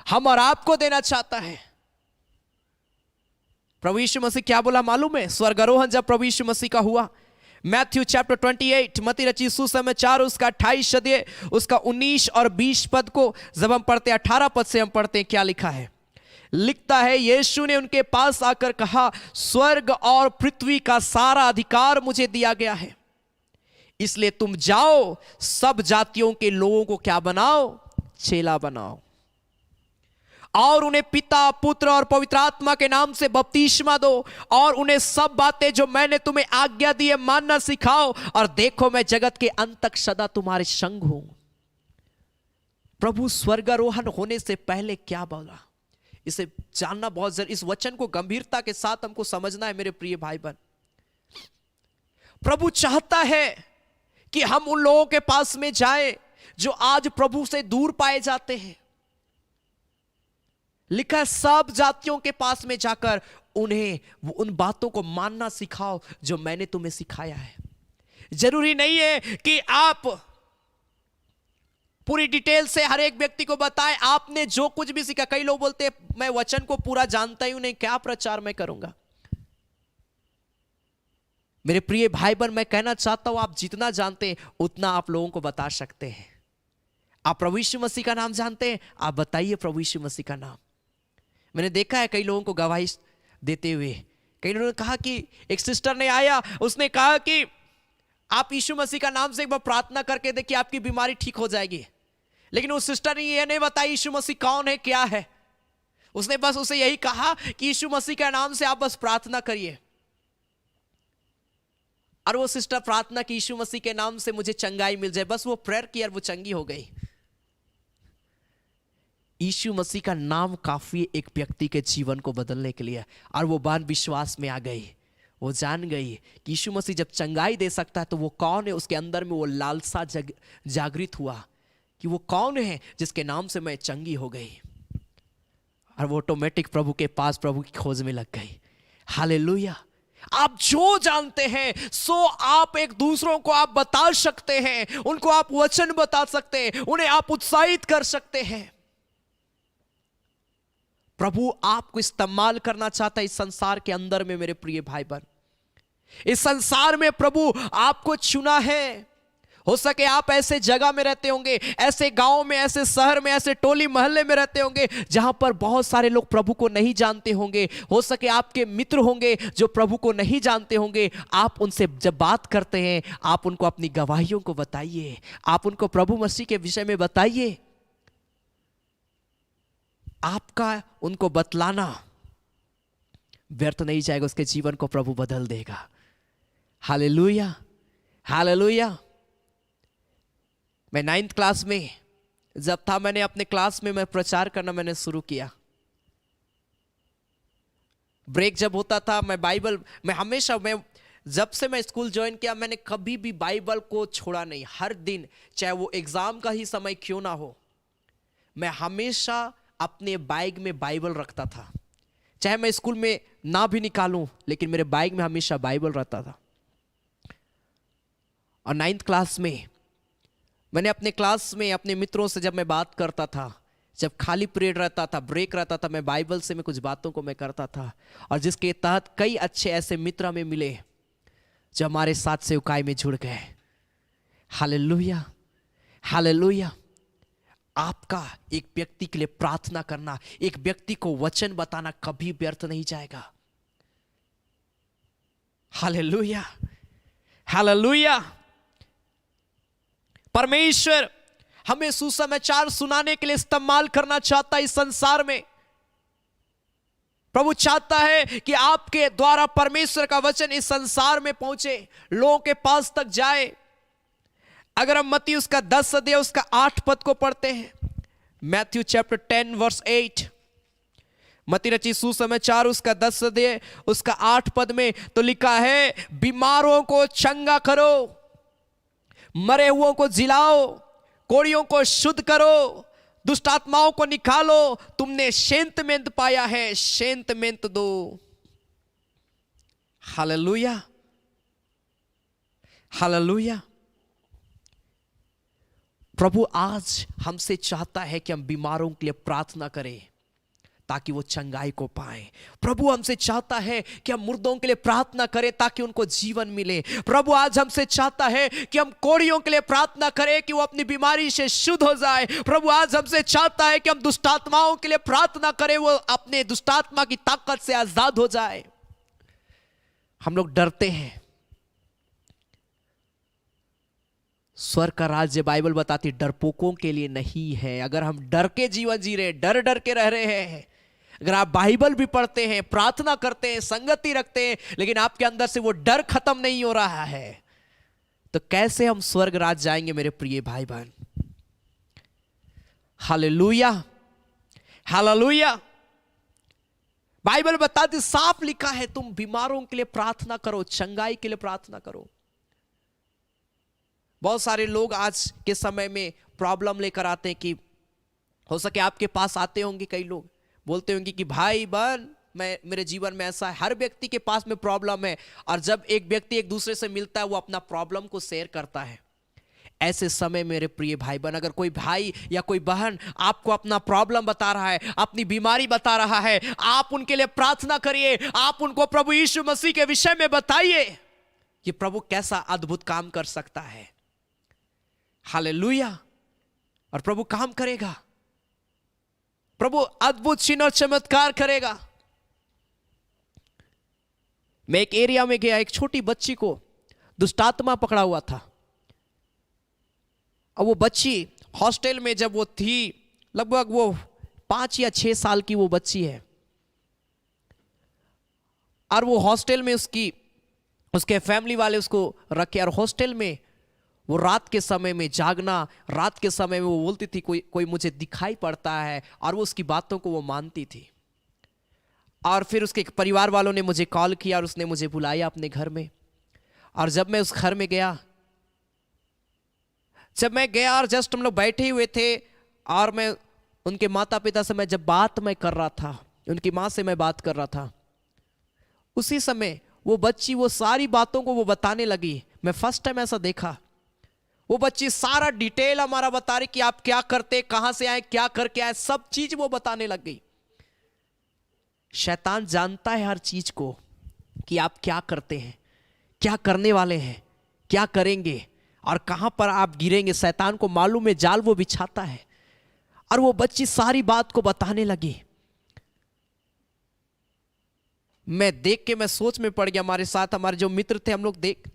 S3: हम और आपको देना चाहता है। प्रभु यीशु मसीह क्या बोला मालूम है? स्वर्गारोहण जब प्रभु यीशु मसीह का हुआ, मैथ्यू चैप्टर 28, मत्ती रचित सुसमाचार उसका 28 अध्याय उसका 19 और 20 पद को जब हम पढ़ते, 18 पद से हम पढ़ते हैं, क्या लिखा है? लिखता है, यीशु ने उनके पास आकर कहा, स्वर्ग और पृथ्वी का सारा अधिकार मुझे दिया गया है, इसलिए तुम जाओ, सब जातियों के लोगों को क्या बनाओ? चेला बनाओ, और उन्हें पिता, पुत्र और पवित्र आत्मा के नाम से बपतिस्मा दो, और उन्हें सब बातें जो मैंने तुम्हें आज्ञा दी है मानना सिखाओ, और देखो मैं जगत के अंत तक सदा तुम्हारे संग हूं। प्रभु स्वर्गारोहण होने से पहले क्या बोला, इसे जानना बहुत जरूरी। इस वचन को गंभीरता के साथ हमको समझना है मेरे प्रिय भाई बहन। प्रभु चाहता है कि हम उन लोगों के पास में जाएं जो आज प्रभु से दूर पाए जाते हैं। लिखा है, सब जातियों के पास में जाकर उन्हें उन बातों को मानना सिखाओ जो मैंने तुम्हें सिखाया है। जरूरी नहीं है कि आप पूरी डिटेल से हर एक व्यक्ति को बताएं आपने जो कुछ भी सीखा। कई लोग बोलते हैं मैं वचन को पूरा जानता ही नहीं, क्या प्रचार मैं करूंगा। मेरे प्रिय भाई बहन, मैं कहना चाहता हूं आप जितना जानते हैं उतना आप लोगों को बता सकते हैं। आप प्रभु यीशु मसीह का नाम जानते हैं, आप बताइए प्रभु यीशु मसीह का नाम। मैंने देखा है कई लोगों को गवाही देते हुए, कई लोगों ने कहा कि एक सिस्टर ने आया, उसने कहा कि आप यीशु मसीह का नाम से एक बार प्रार्थना करके देखिए आपकी बीमारी ठीक हो जाएगी। लेकिन उस सिस्टर ने यह नहीं बताया यीशु मसीह कौन है, क्या है। उसने बस उसे यही कहा कि यीशु मसीह के नाम से आप बस प्रार्थना करिए, और वो सिस्टर प्रार्थना की यीशु मसीह के नाम से मुझे चंगाई मिल जाए, बस वो प्रेयर की और वो चंगी हो गई। यीशु मसीह का नाम काफी एक व्यक्ति के जीवन को बदलने के लिए, और वो बहन विश्वास में आ गई। वो जान गई कि यीशु मसीह जब चंगाई दे सकता है तो वो कौन है। उसके अंदर में वो लालसा जागृत हुआ कि वो कौन है जिसके नाम से मैं चंगी हो गई, और वो ऑटोमेटिक प्रभु के पास प्रभु की खोज में लग गई। हालेलुया। आप जो जानते हैं सो आप एक दूसरों को आप बता सकते हैं, उनको आप वचन बता सकते हैं, उन्हें आप उत्साहित कर सकते हैं। प्रभु आपको इस्तेमाल करना चाहता है इस संसार के अंदर में मेरे प्रिय भाई बहन। इस संसार में प्रभु आपको चुना है। हो सके आप ऐसे जगह में रहते होंगे, ऐसे गांव में, ऐसे शहर में, ऐसे टोली मोहल्ले में रहते होंगे जहां पर बहुत सारे लोग प्रभु को नहीं जानते होंगे। हो सके आपके मित्र होंगे जो प्रभु को नहीं जानते होंगे। आप उनसे जब बात करते हैं आप उनको अपनी गवाहियों को बताइए, आप उनको प्रभु मसीह के विषय में बताइए। आपका उनको बतलाना व्यर्थ नहीं जाएगा, उसके जीवन को प्रभु बदल देगा। Hallelujah, hallelujah. मैं 9th क्लास में जब था, मैंने अपने क्लास में मैं प्रचार करना मैंने शुरू किया। ब्रेक जब होता था, मैं बाइबल, मैं हमेशा, मैं जब से मैं स्कूल ज्वाइन किया मैंने कभी भी बाइबल को छोड़ा नहीं। हर दिन, चाहे वो एग्जाम का ही समय क्यों ना हो, मैं हमेशा अपने बैग में बाइबल रखता था। चाहे मैं स्कूल में ना भी निकालूं, लेकिन मेरे बैग में हमेशा बाइबल रहता था। और 9th क्लास में मैंने अपने क्लास में अपने मित्रों से जब मैं बात करता था, जब खाली पीरियड रहता था, ब्रेक रहता था, मैं बाइबल से मैं कुछ बातों को मैं करता था। और जिसके तहत कई अच्छे ऐसे मित्र हमें मिले जो हमारे साथ सेवकाई में जुड़ गए। Hallelujah, hallelujah. आपका एक व्यक्ति के लिए प्रार्थना करना, एक व्यक्ति को वचन बताना कभी व्यर्थ नहीं जाएगा। Hallelujah, hallelujah. परमेश्वर हमें सुसमाचार सुनाने के लिए इस्तेमाल करना चाहता है इस संसार में। प्रभु चाहता है कि आपके द्वारा परमेश्वर का वचन इस संसार में पहुंचे, लोगों के पास तक जाए। अगर हम मत्ती उसका 10 अध्याय उसका 8 पद को पढ़ते हैं, मैथ्यू चैप्टर 10 वर्स 8, मत्ती रचित सुसमाचार उसका 10 अध्याय उसका 8 पद में तो लिखा है, बीमारों को चंगा करो, मरे हुओं को जिलाओ, कोड़ियों को शुद्ध करो, दुष्ट आत्माओं को निकालो, तुमने शेंतमेंत पाया है, शेंतमेंत दो। Hallelujah, hallelujah. प्रभु आज हमसे चाहता है कि हम बीमारों के लिए प्रार्थना करें ताकि वो चंगाई को पाएं। प्रभु हमसे चाहता है कि हम मुर्दों के लिए प्रार्थना करें ताकि उनको जीवन मिले। प्रभु आज हमसे चाहता है कि हम कोढ़ियों के लिए प्रार्थना करें कि वो अपनी बीमारी से शुद्ध हो जाए। प्रभु आज हमसे चाहता है कि हम दुष्टात्माओं के लिए प्रार्थना करें, वो अपने दुष्टात्मा की ताकत से आजाद हो जाए। हम लोग डरते हैं। स्वर्ग का राज्य बाइबल बताती डरपोकों के लिए नहीं है। अगर हम डर के जीवन जी रहे हैं, डर डर के रह रहे हैं, अगर आप बाइबल भी पढ़ते हैं, प्रार्थना करते हैं, संगति रखते हैं, लेकिन आपके अंदर से वो डर खत्म नहीं हो रहा है, तो कैसे हम स्वर्ग राज जाएंगे मेरे प्रिय भाई बहन। Hallelujah, hallelujah. बाइबल बताती, साफ लिखा है, तुम बीमारों के लिए प्रार्थना करो, चंगाई के लिए प्रार्थना करो। बहुत सारे लोग आज के समय में प्रॉब्लम लेकर आते हैं, कि हो सके आपके पास आते होंगे कई लोग, बोलते होंगे कि भाई बहन मेरे जीवन में ऐसा है। हर व्यक्ति के पास में प्रॉब्लम है, और जब एक व्यक्ति एक दूसरे से मिलता है वो अपना प्रॉब्लम को शेयर करता है। ऐसे समय मेरे प्रिय भाई बहन, अगर कोई भाई या कोई बहन आपको अपना प्रॉब्लम बता रहा है, अपनी बीमारी बता रहा है, आप उनके लिए प्रार्थना करिए। आप उनको प्रभु यीशु मसीह के विषय में बताइए कि प्रभु कैसा अद्भुत काम कर सकता है। हालेलुया। और प्रभु काम करेगा, प्रभु अद्भुत चिन्ह और चमत्कार करेगा। मैं एक एरिया में गया, एक छोटी बच्ची को दुष्टात्मा पकड़ा हुआ था। और वो बच्ची हॉस्टल में जब वो थी, लगभग वो 5 या 6 साल की वो बच्ची है, और वो हॉस्टल में उसके फैमिली वाले उसको रखे। और हॉस्टल में वो रात के समय में जागना, रात के समय में वो बोलती थी कोई मुझे दिखाई पड़ता है, और वो उसकी बातों को वो मानती थी। और फिर उसके परिवार वालों ने मुझे कॉल किया और उसने मुझे बुलाया अपने घर में। और जब मैं उस घर में गया, और जस्ट हम लोग बैठे हुए थे, और मैं उनके माता पिता से जब बात मैं कर रहा था, उनकी माँ से मैं बात कर रहा था, उसी समय वो बच्ची वो सारी बातों को वो बताने लगी। मैं फर्स्ट टाइम ऐसा देखा। वो बच्ची सारा डिटेल हमारा बता रही कि आप क्या करते, कहां से आए, क्या करके आए, सब चीज वो बताने लग गई। शैतान जानता है हर चीज को, कि आप क्या करते हैं, क्या करने वाले हैं, क्या करेंगे, और कहां पर आप गिरेंगे। शैतान को मालूम है, जाल वो बिछाता है। और वो बच्ची सारी बात को बताने लगी। मैं देख के मैं सोच में पड़ गया। हमारे साथ हमारे जो मित्र थे, हम लोग देख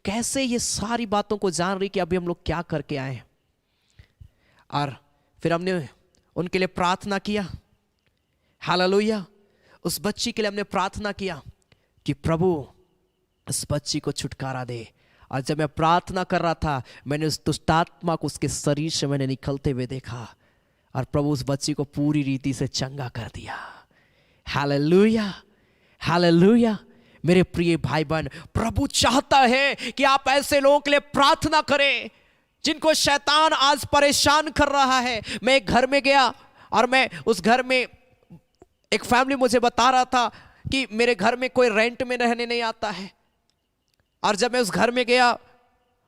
S3: कैसे ये सारी बातों को जान रही कि अभी हम लोग क्या करके आए हैं। और फिर हमने उनके लिए प्रार्थना किया। हालेलुया। उस बच्ची के लिए हमने प्रार्थना किया कि प्रभु इस बच्ची को छुटकारा दे। और जब मैं प्रार्थना कर रहा था, मैंने उस दुष्टात्मा को उसके शरीर से मैंने निकलते हुए देखा और प्रभु उस बच्ची को पूरी रीति से चंगा कर दिया। Hallelujah, hallelujah. मेरे प्रिय भाई बहन, प्रभु चाहता है कि आप ऐसे लोगों के लिए प्रार्थना करें जिनको शैतान आज परेशान कर रहा है। मैं एक घर में गया और मैं उस घर में, एक फैमिली मुझे बता रहा था कि मेरे घर में कोई रेंट में रहने नहीं आता है। और जब मैं उस घर में गया,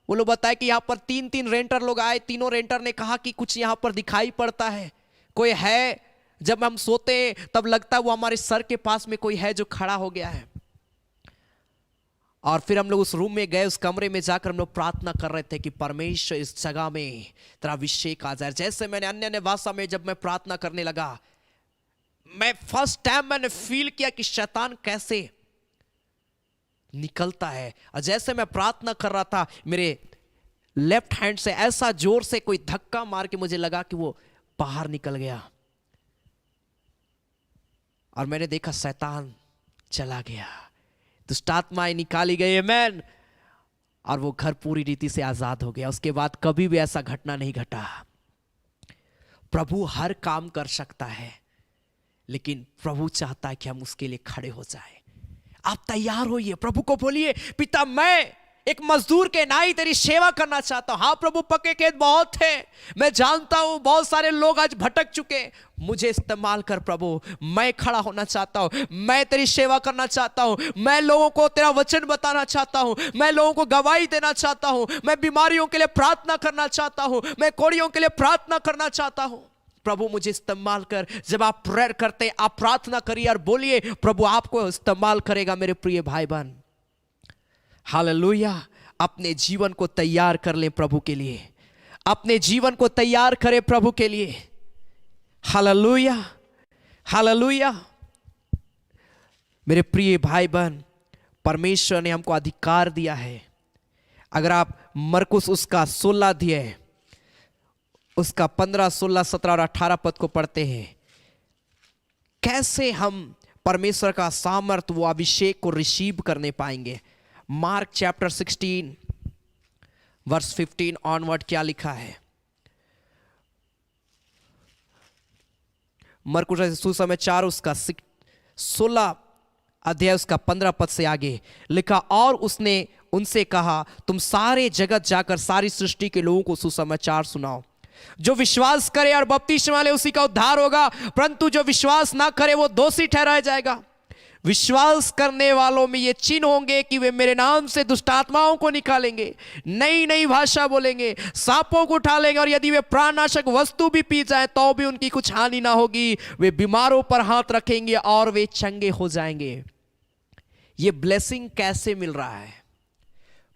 S3: वो लोग बताए कि यहाँ पर 3 रेंटर लोग आए। तीनों रेंटर ने कहा कि कुछ यहाँ पर दिखाई पड़ता है, कोई है। जब हम सोते हैं तब लगता है वो हमारे सर के पास में कोई है जो खड़ा हो गया है। और फिर हम लोग उस रूम में गए, उस कमरे में जाकर हम लोग प्रार्थना कर रहे थे कि परमेश्वर इस जगह में तेरा अभिषेक आ जाए। जैसे मैंने अन्य भाषा में जब मैं प्रार्थना करने लगा, मैं फर्स्ट टाइम मैंने फील किया कि शैतान कैसे निकलता है। और जैसे मैं प्रार्थना कर रहा था, मेरे लेफ्ट हैंड से ऐसा जोर से कोई धक्का मार के मुझे लगा कि वो बाहर निकल गया और मैंने देखा शैतान चला गया, दुष्टात्माएं निकाली गई। आमीन। और वो घर पूरी रीति से आजाद हो गया। उसके बाद कभी भी ऐसा घटना नहीं घटा। प्रभु हर काम कर सकता है, लेकिन प्रभु चाहता है कि हम उसके लिए खड़े हो जाएं। आप तैयार होइए, प्रभु को बोलिए, पिता मैं एक मजदूर के नाई तेरी सेवा करना चाहता हूं। हाँ प्रभु, पक्के खेत बहुत थे, मैं जानता हूं बहुत सारे लोग आज भटक चुके, मुझे इस्तेमाल कर प्रभु। मैं खड़ा होना चाहता हूं, मैं तेरी सेवा करना चाहता हूं, मैं लोगों को तेरा वचन बताना चाहता हूं, मैं लोगों को गवाही देना चाहता हूं, मैं बीमारियों के लिए प्रार्थना करना चाहता हूं, मैं कोड़ियों के लिए प्रार्थना करना चाहता हूं। प्रभु मुझे इस्तेमाल कर। जब आप प्रेयर करते, आप प्रार्थना करिए और बोलिए, प्रभु आपको इस्तेमाल करेगा। मेरे प्रिय भाई बहन, हालेलुया। अपने जीवन को तैयार कर लें प्रभु के लिए, अपने जीवन को तैयार करें प्रभु के लिए। Hallelujah, hallelujah. मेरे प्रिय भाई बहन, परमेश्वर ने हमको अधिकार दिया है। अगर आप मरकुस उसका 16 अध्याय उसका 15, 16, 17 और 18 पद को पढ़ते हैं, कैसे हम परमेश्वर का सामर्थ, वो अभिषेक को रिसीव करने पाएंगे। मार्क चैप्टर 16 वर्स 15 ऑनवर्ड क्या लिखा है। मरकुस सुसमाचार उसका 16 अध्याय उसका 15 पद से आगे लिखा, और उसने उनसे कहा, तुम सारे जगत जाकर सारी सृष्टि के लोगों को सुसमाचार सुनाओ। जो विश्वास करे और बपतिस्मा ले उसी का उद्धार होगा, परंतु जो विश्वास ना करे वो दोषी ठहराया जाएगा। विश्वास करने वालों में ये चिन्ह होंगे कि वे मेरे नाम से दुष्ट आत्माओं को निकालेंगे, नई नई भाषा बोलेंगे, सांपों को उठा लेंगे, और यदि वे प्राणनाशक वस्तु भी पी जाए तो भी उनकी कुछ हानि ना होगी। वे बीमारों पर हाथ रखेंगे और वे चंगे हो जाएंगे। ये ब्लेसिंग कैसे मिल रहा है?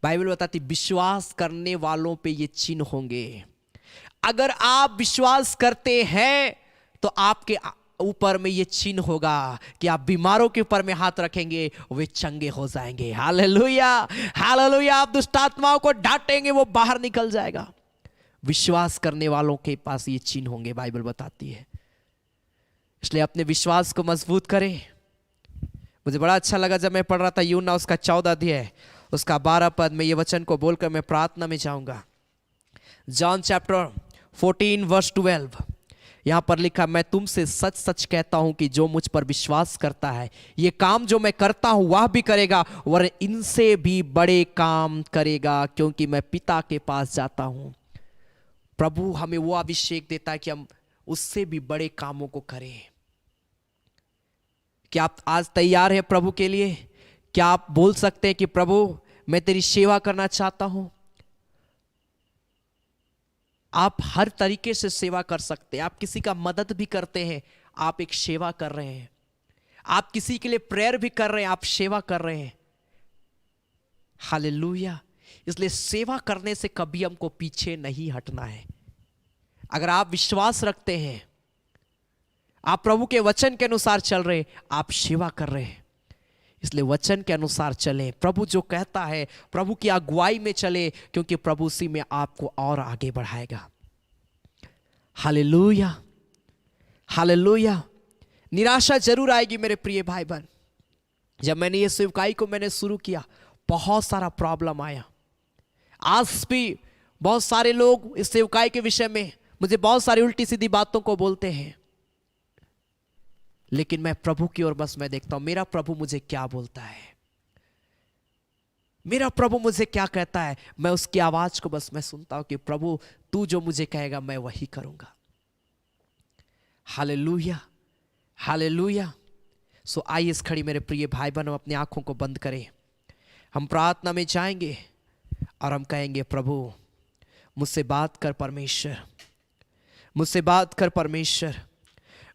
S3: बाइबल बताती विश्वास करने वालों पे ये चिन्ह होंगे। अगर आप विश्वास करते हैं तो आपके ऊपर में ये चिन्ह होगा कि आप बीमारों के ऊपर में हाथ रखेंगे, वे चंगे हो जाएंगे। Hallelujah, hallelujah. आप दुष्ट आत्माओं को डांटेंगे, वो बाहर निकल जाएगा। विश्वास करने वालों के पास ये चिन्ह होंगे, बाइबल बताती है। इसलिए अपने विश्वास को मजबूत करें। मुझे बड़ा अच्छा लगा जब मैं पढ़ रहा था यूहन्ना उसका 14 अध्याय उसका 12 पद में, ये वचन को बोलकर मैं प्रार्थना में जाऊंगा। जॉन चैप्टर 14 वर्स 12 यहां पर लिखा, मैं तुमसे सच सच कहता हूं कि जो मुझ पर विश्वास करता है, ये काम जो मैं करता हूं वह भी करेगा, और इनसे भी बड़े काम करेगा, क्योंकि मैं पिता के पास जाता हूं। प्रभु हमें वो अभिषेक देता है कि हम उससे भी बड़े कामों को करें। क्या आप आज तैयार हैं प्रभु के लिए? क्या आप बोल सकते हैं कि प्रभु मैं तेरी सेवा करना चाहता हूं? आप हर तरीके से सेवा कर सकते हैं। आप किसी का मदद भी करते हैं, आप एक सेवा कर रहे हैं। आप किसी के लिए प्रेयर भी कर रहे हैं, आप सेवा कर रहे हैं। हालेलुया। इसलिए सेवा करने से कभी हमको पीछे नहीं हटना है। अगर आप विश्वास रखते हैं, आप प्रभु के वचन के अनुसार चल रहे, आप सेवा कर रहे हैं, इसलिए वचन के अनुसार चलें। प्रभु जो कहता है, प्रभु की अगुवाई में चले, क्योंकि प्रभु उसी में आपको और आगे बढ़ाएगा। Hallelujah, hallelujah.
S2: निराशा जरूर आएगी मेरे प्रिय भाई बहन। जब मैंने ये सेवकाई को मैंने शुरू किया, बहुत सारा प्रॉब्लम आया। आज भी बहुत सारे लोग इस सेवकाई के विषय में मुझे बहुत सारी उल्टी सीधी बातों को बोलते हैं, लेकिन मैं प्रभु की ओर बस मैं देखता हूं, मेरा प्रभु मुझे क्या बोलता है, मेरा प्रभु मुझे क्या कहता है। मैं उसकी आवाज को बस मैं सुनता हूं कि प्रभु तू जो मुझे कहेगा मैं वही करूंगा। Hallelujah, hallelujah. सो आइए इस खड़ी मेरे प्रिय भाई बहन, हम अपनी आंखों को बंद करें, हम प्रार्थना में जाएंगे और हम कहेंगे प्रभु मुझसे बात कर परमेश्वर, मुझसे बात कर परमेश्वर,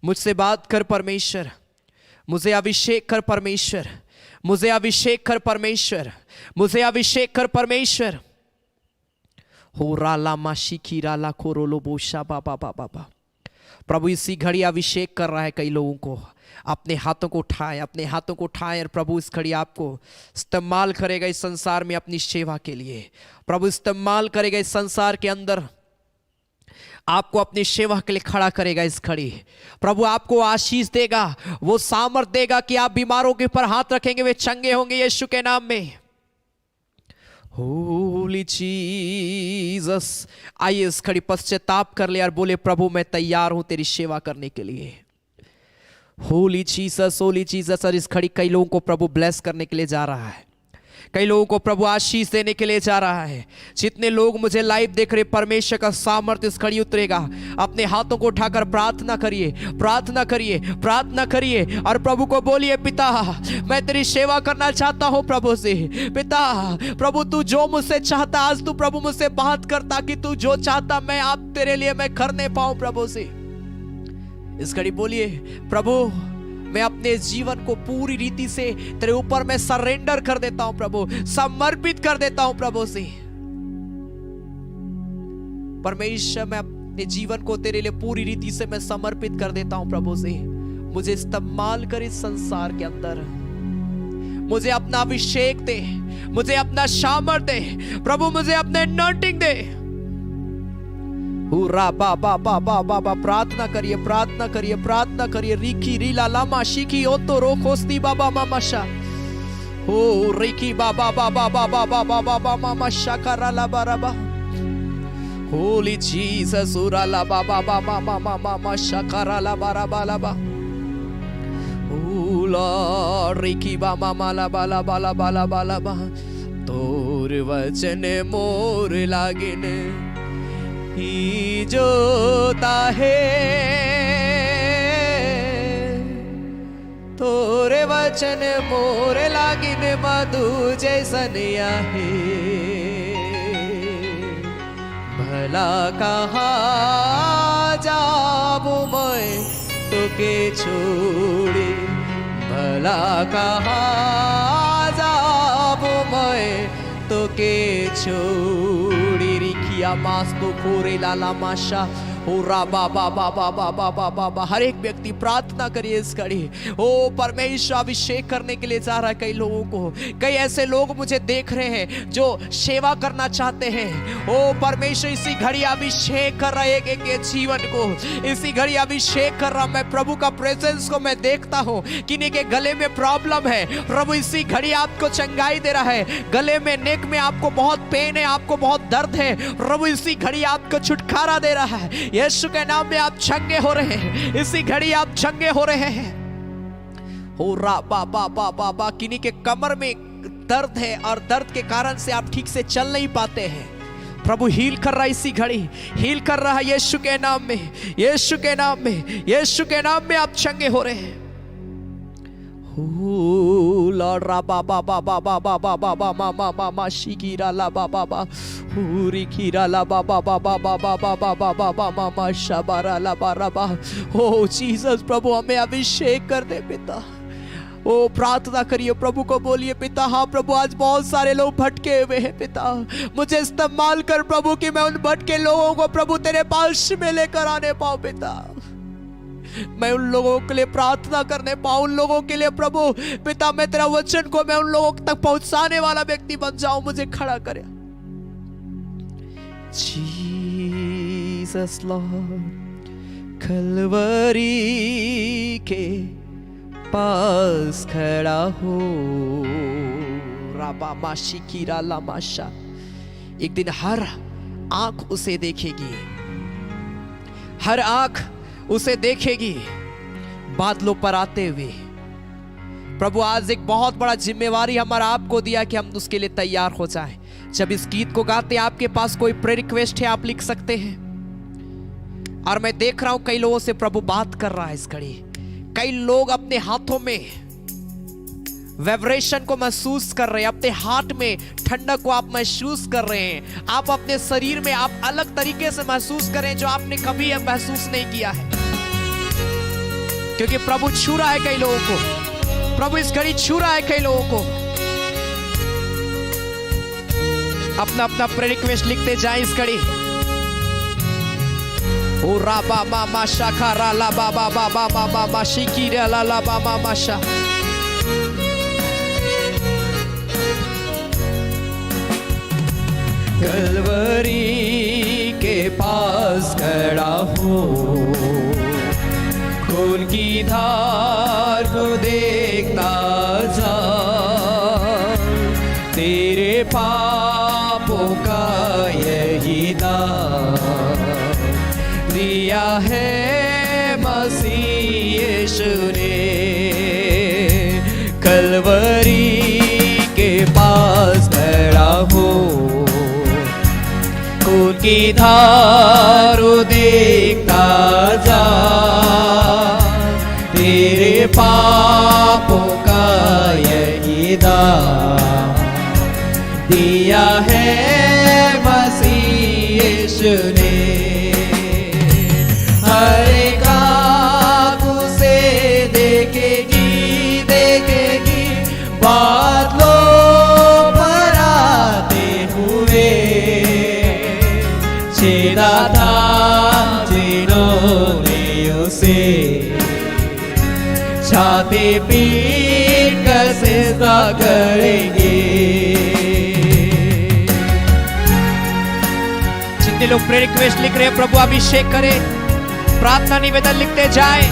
S2: मुझसे बात कर परमेश्वर, मुझे अभिषेक कर परमेश्वर, मुझे अभिषेक कर परमेश्वर, मुझे अभिषेक कर परमेश्वर। हो राला माशी की राला खोरोलो बोशा बाबा बाबा बाबा। प्रभु इसी घड़ी अभिषेक कर रहा है कई लोगों को। अपने हाथों को उठाएं, अपने हाथों को उठाएं और प्रभु इस घड़ी आपको इस्तेमाल करेगा इस संसार में अपनी सेवा के लिए। प्रभु इस्तेमाल करेगा इस संसार के अंदर, आपको अपनी सेवा के लिए खड़ा करेगा इस घड़ी। प्रभु आपको आशीष देगा, वो सामर्थ देगा कि आप बीमारों के ऊपर हाथ रखेंगे वे चंगे होंगे यीशु के नाम में। होली जीसस। आइए इस घड़ी पश्चाताप कर ले और बोले प्रभु मैं तैयार हूं तेरी सेवा करने के लिए। Holi Jesus, Holi Jesus. और इस घड़ी कई लोगों को प्रभु ब्लेस करने के लिए जा रहा है, कई लोगों को प्रभु आशीष देने के लिए जा रहा है। जितने लोग मुझे लाइव देख रहे, परमेश्वर का सामर्थ्य इस घड़ी उतरेगा। अपने हाथों को उठाकर प्रार्थना करिए, प्रार्थना करिए, प्रार्थना करिए और प्रभु को बोलिए पिता मैं तेरी सेवा करना चाहता हूं प्रभु से। पिता प्रभु तू जो मुझसे चाहता, आज तू प्रभु मुझसे बात कर ताकि तू जो चाहता मैं आप तेरे लिए मैं करने पाऊं प्रभु से। इस घड़ी बोलिए प्रभु मैं अपने जीवन को पूरी रीति से तेरे ऊपर मैं सरेंडर कर देता हूं प्रभु, समर्पित कर देता हूं प्रभु से। परमेश्वर मैं अपने जीवन को तेरे लिए पूरी रीति से मैं समर्पित कर देता हूं प्रभु से। मुझे इस्तेमाल कर इस संसार के अंदर, मुझे अपना अभिषेक दे, मुझे अपना सामर्थ्य दे प्रभु, मुझे अपने अनॉइंटिंग दे। हुरा बाबा बाबा बाबा। प्रार्थना करिए, प्रार्थना करिए, प्रार्थना करिए। रिकी रीला लामा शिकी ओतो रोकोस्ती बाबा मामाशा। हो रिकी बाबा बाबा बाबा बाबा बाबा मामा शाकारा ला बाराबा। होली जीसस उरा ला बाबा बाबा मामा मामा शाकारा ला बाराबा लाबा। उला रिकी बाबा माला बाला बाला बाला बाला बा। तोर वचन मोर लागिने ही जोता है, तोरे वचन मोरे लागिन मधु जैसन आहे। भला कहाँ जाबू मैं तोके छोड़े, भला कहाँ जाबू मैं तोके छोड़ी। रिखिया मास तो खोरे लाला माशा। हो रा बाबा बाबा बाबा बाबा बा। हर एक व्यक्ति प्रार्थना करिए इस घड़ी। ओ परमेश्वर अभिषेक करने के लिए जा रहा है कई लोगों को। कई ऐसे लोग मुझे देख रहे हैं जो सेवा करना चाहते हैं। ओ परमेश्वर इसी घड़ी अभिषेक कर रहा है एक एक जीवन को, इसी घड़ी अभिषेक कर रहा। मैं प्रभु का प्रेजेंस को मैं देखता हूँ। किन्हीं के गले में प्रॉब्लम है, प्रभु इसी घड़ी आपको चंगाई दे रहा है। गले में, नेक में आपको बहुत पेन है, आपको बहुत दर्द है, प्रभु इसी घड़ी आपको छुटकारा दे रहा है। यीशु के नाम में आप चंगे हो रहे हैं, इसी घड़ी आप चंगे हो रहे हैं। हो रा बाबा बाबा बा। किन्हीं के कमर में दर्द है और दर्द के कारण से आप ठीक से चल नहीं पाते हैं। प्रभु हील कर रहा है इसी घड़ी, हील कर रहा है यीशु के नाम में, यीशु के नाम में, यीशु के नाम में आप चंगे हो रहे हैं। लॉर्ड रा बाबा बाबा बाबा बाबा मामा मामा शिकीरा ला बाबा बा। पूरी खीरा ला बाबा बाबा बाबा बाबा बाबा मामा शबारा ला बाराबा। ओ जीसस प्रभु हमें अभिषेक कर दे पिता। ओ प्रार्थना करिए, प्रभु को बोलिए पिता हाँ प्रभु आज बहुत सारे लोग भटके हुए हैं पिता, मुझे इस्तेमाल कर प्रभु कि मैं उन भटके लोगों को प्रभु तेरे पास में लेकर आने पाऊं पिता। मैं उन लोगों के लिए प्रार्थना करने पाऊं, उन लोगों के लिए प्रभु पिता मैं तेरा वचन को मैं उन लोगों तक पहुंचाने वाला व्यक्ति बन जाऊं, मुझे खड़ा करे। जीसस लॉर्ड
S3: कलवरी के पास खड़ा हो। राबा माशी कीरा लामाशा। एक दिन हर आंख उसे देखेगी, हर आंख उसे देखेगी बादलों पर आते हुए। प्रभु आज एक बहुत बड़ा जिम्मेवारी हमारा आपको दिया कि हम उसके लिए तैयार हो जाएं। जब इस गीत को गाते आपके पास कोई प्रेयर रिक्वेस्ट है, आप लिख सकते हैं। और मैं देख रहा हूं कई लोगों से प्रभु बात कर रहा है इस घड़ी। कई लोग अपने हाथों में वाइब्रेशन को महसूस कर रहे हैं, अपने हाथ में ठंडक को आप महसूस कर रहे हैं। आप अपने शरीर में आप अलग तरीके से महसूस करें जो आपने कभी महसूस नहीं किया है, क्योंकि प्रभु छू रहा है कई लोगों को। प्रभु इस घड़ी छू रहा है कई लोगों को। अपना अपना प्रेयर रिक्वेस्ट लिखते जाए इस घड़ी। ओ राबा मामा शाखा राला बाबा बाबा बाबा माशिकी रे लाला बाबा माशा। कलवरी के पास खड़ा हो, खून की धार को देखता जा। तेरे पापों का यही दाम दिया है मसीह यीशु ने। कलवरी के पास खड़ा हो, खून की धार देखता जा। तेरे पापों का यही दाम दिया है मसीह यीशु ने। हर एक आँख उसे देखेगी, देखेगी बादलों पर आते हुए। छेदा था जिन्होंने उसे, छाती पीट कर सिजदा करेंगे। जितने लोग प्रेयर रिक्वेस्ट लिख रहे हैं, प्रभु अभिषेक करे। प्रार्थना निवेदन लिखते जाए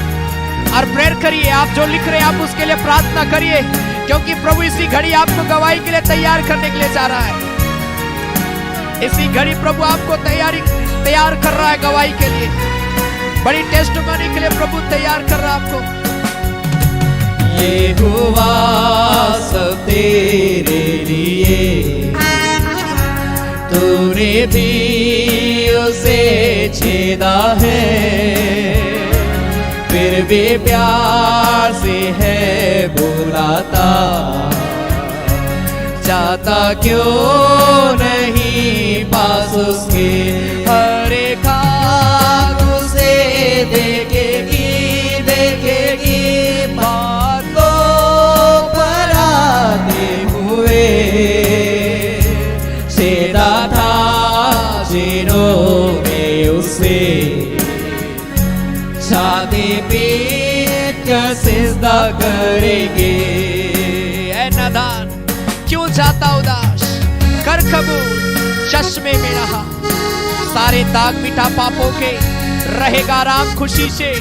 S3: और प्रेयर करिए। आप जो लिख रहे हैं आप उसके लिए प्रार्थना करिए, क्योंकि प्रभु इसी घड़ी आपको गवाही के लिए तैयार करने के लिए जा रहा है। इसी घड़ी प्रभु आपको तैयार कर रहा है गवाही के लिए। बड़ी टेस्टमनी के लिए प्रभु तैयार कर रहा है आपको। ये हुआ सब तेरे लिए, तूने भी उसे छेदा है। फिर भी प्यार से है बुलाता, जाता क्यों नहीं पास उसके। हर एक आँख उसे देखेगी, देखेगी बादलों पर आते हुए। छेदा था जिन्होंने उसे, छाती पीट कर सिजदा करेंगे। ऐ नादान क्यों जाता उदास, कर कबूल चश्मे में रहा। सारे दाग मिटा पापों के, रहेगा आराम खुशी से।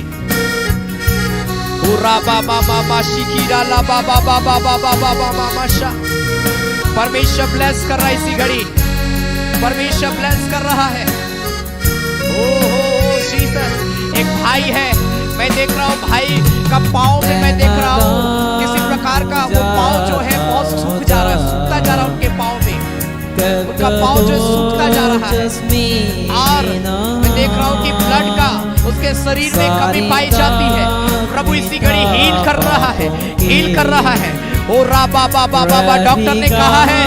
S3: बाबा बाबा शिकीरा ला बाबा बाबा बाबा बाबा माशा। परमेश्वर ब्लेस कर रहा है इसी घड़ी, परमेश्वर ब्लेस कर रहा है। ओहो जीसस। एक भाई है, मैं देख रहा हूँ भाई का पाँव में, मैं देख रहा हूँ किसी प्रकार का वो पाँव जो है बहुत सूख जा रहा है, सूखता जा रहा है उनके पाँव में। उनका पाँव जो सूखता जा रहा है। और मैं देख रहा हूँ कि ब्लड का उसके शरीर में कमी पाई जाती है। प्रभु इसी घड़ी हील कर रहा है, हील कर रहा है। ओ राबा बाबा बाबा। डॉक्टर ने कहा है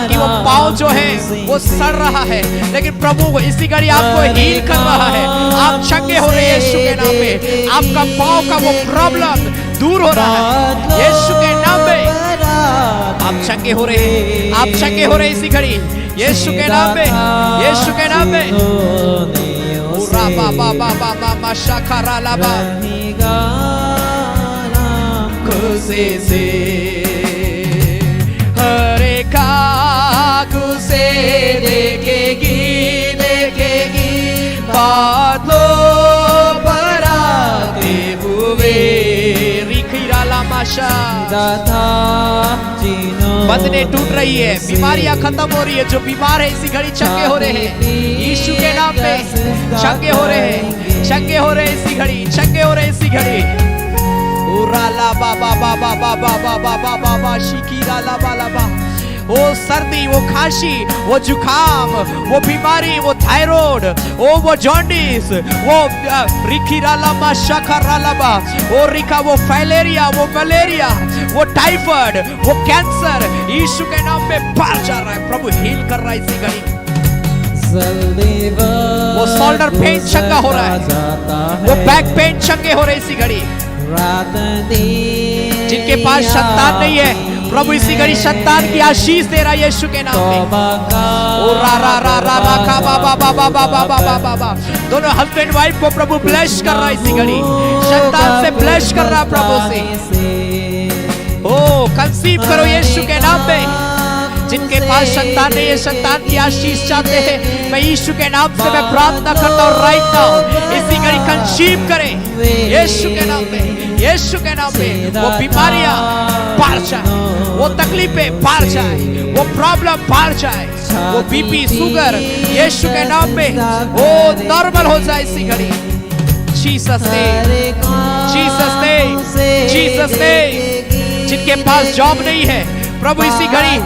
S3: कि वो पाँव जो है वो सड़ रहा है, लेकिन प्रभु इसी घड़ी आपको हील कर रहा है। आप चंगे हो रहे हैं यीशु के नाम में। आपका पाँव का वो प्रॉब्लम दूर हो रहा है यीशु के नाम में। आप चंगे हो रहे हैं, आप चंगे हो रहे हैं इसी घड़ी यीशु के नाम में, यीशु के नाम में। राबा बाबा बाबा शाखा रालाबा। खुशी से हर एक आँख उसे देखेगी, देखेगी बादलों पर माशा।
S2: दाता जीनो
S3: बंधने टूट रही है, बीमारियां खत्म हो रही है, जो बीमार है इसी घड़ी चंगे हो रहे हैं यीशु के नाम पे, चंगे हो रहे हैं, चंगे हो रहे हैं इसी घड़ी, चंगे हो रहे हैं इसी घड़ी। उराला बाबा बाबा बाबा बाबा बाबा बा शिकीरा ला बाला बा। वो सर्दी, वो खांसी, वो जुकाम, वो बीमारी, वो थायराइड, वो जॉन्डिस, वो रिखीरालामा शखरालाबा, वो रिका, वो फाइलेरिया, वो मलेरिया, वो टाइफाइड, वो कैंसर यीशु के नाम में बाहर जा रहा है। प्रभु हील कर रहा है इसी घड़ी। वो शोल्डर पेन चंगा हो रहा है, वो बैक पेन चंगे हो रहे इसी घड़ी। जिनके पास संतान नहीं है, प्रभु इसी घड़ी संतान की आशीष दे रहा है यीशु के नाम में। ओ रा रा रा रा रा का बाबा बाबा बाबा बाबा बाबा। दोनों हस्बैंड वाइफ को प्रभु ब्लेस कर रहा है इसी घड़ी, संतान से ब्लेस कर रहा है प्रभु से। ओ कंसीव करो यीशु के नाम में। जिनके पास संतान नहीं है, संतान की आशीष चाहते हैं, मैं यीशु के नाम से मैं प्रार्थना करता हूँ राइट नाउ, इसी घड़ी कंसीव करें यीशु के नाम में, यीशु के नाम में। वो बीमारियां बाहर जाए, वो तकलीफें बाहर जाए, वो प्रॉब्लम बाहर जाए, वो बीपी शुगर यीशु के नाम में वो नॉर्मल हो जाए इसी घड़ी। Jesus name, Jesus name, Jesus name. जिनके पास जॉब नहीं है, प्रभु इसी घड़ी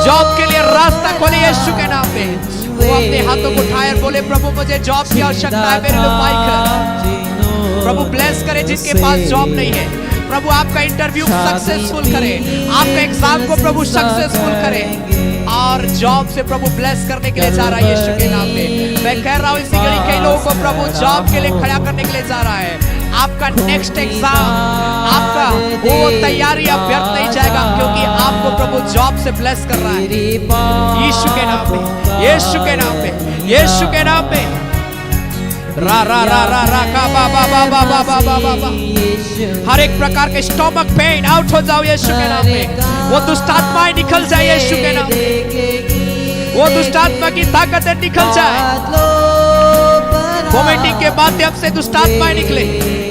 S3: जॉब के लिए रास्ता खोले यीशु के नाम में। वो अपने हाथों को उठाए और बोले, प्रभु मुझे जॉब की आवश्यकता है, मेरे लिए उपाय कर। प्रभु ब्लेस करे जिनके पास जॉब नहीं है, प्रभु आपका इंटरव्यू सक्सेसफुल करे, आपका एग्जाम को प्रभु सक्सेसफुल करे, और जॉब से प्रभु ब्लेस करने के लिए जा रहा है यीशु के नाम में। मैं कह रहा हूँ इसी घड़ी कई लोगों को प्रभु जॉब के लिए खड़ा करने के लिए जा रहा है। आपका नेक्स्ट एग्जाम, आपका वो तैयारी अब व्यर्थ नहीं जाएगा, क्योंकि आपको प्रभु जॉब से ब्लेस कर रहा है यीशु के नाम में, यीशु के नाम में, यीशु के नाम में। रा रा रा रा रा का बा बा बा बा बा बा बा बा बा। हर एक प्रकार के स्टोमक पेन आउट हो जाओ यीशु के नाम में। वो दुष्ट आत्माएं निकल जाए यीशु के नाम में, वो दुष्ट आत्मा की ताकतें निकल जाए। वोमिटिंग के माध्यम से दुष्ट आत्माएं निकले,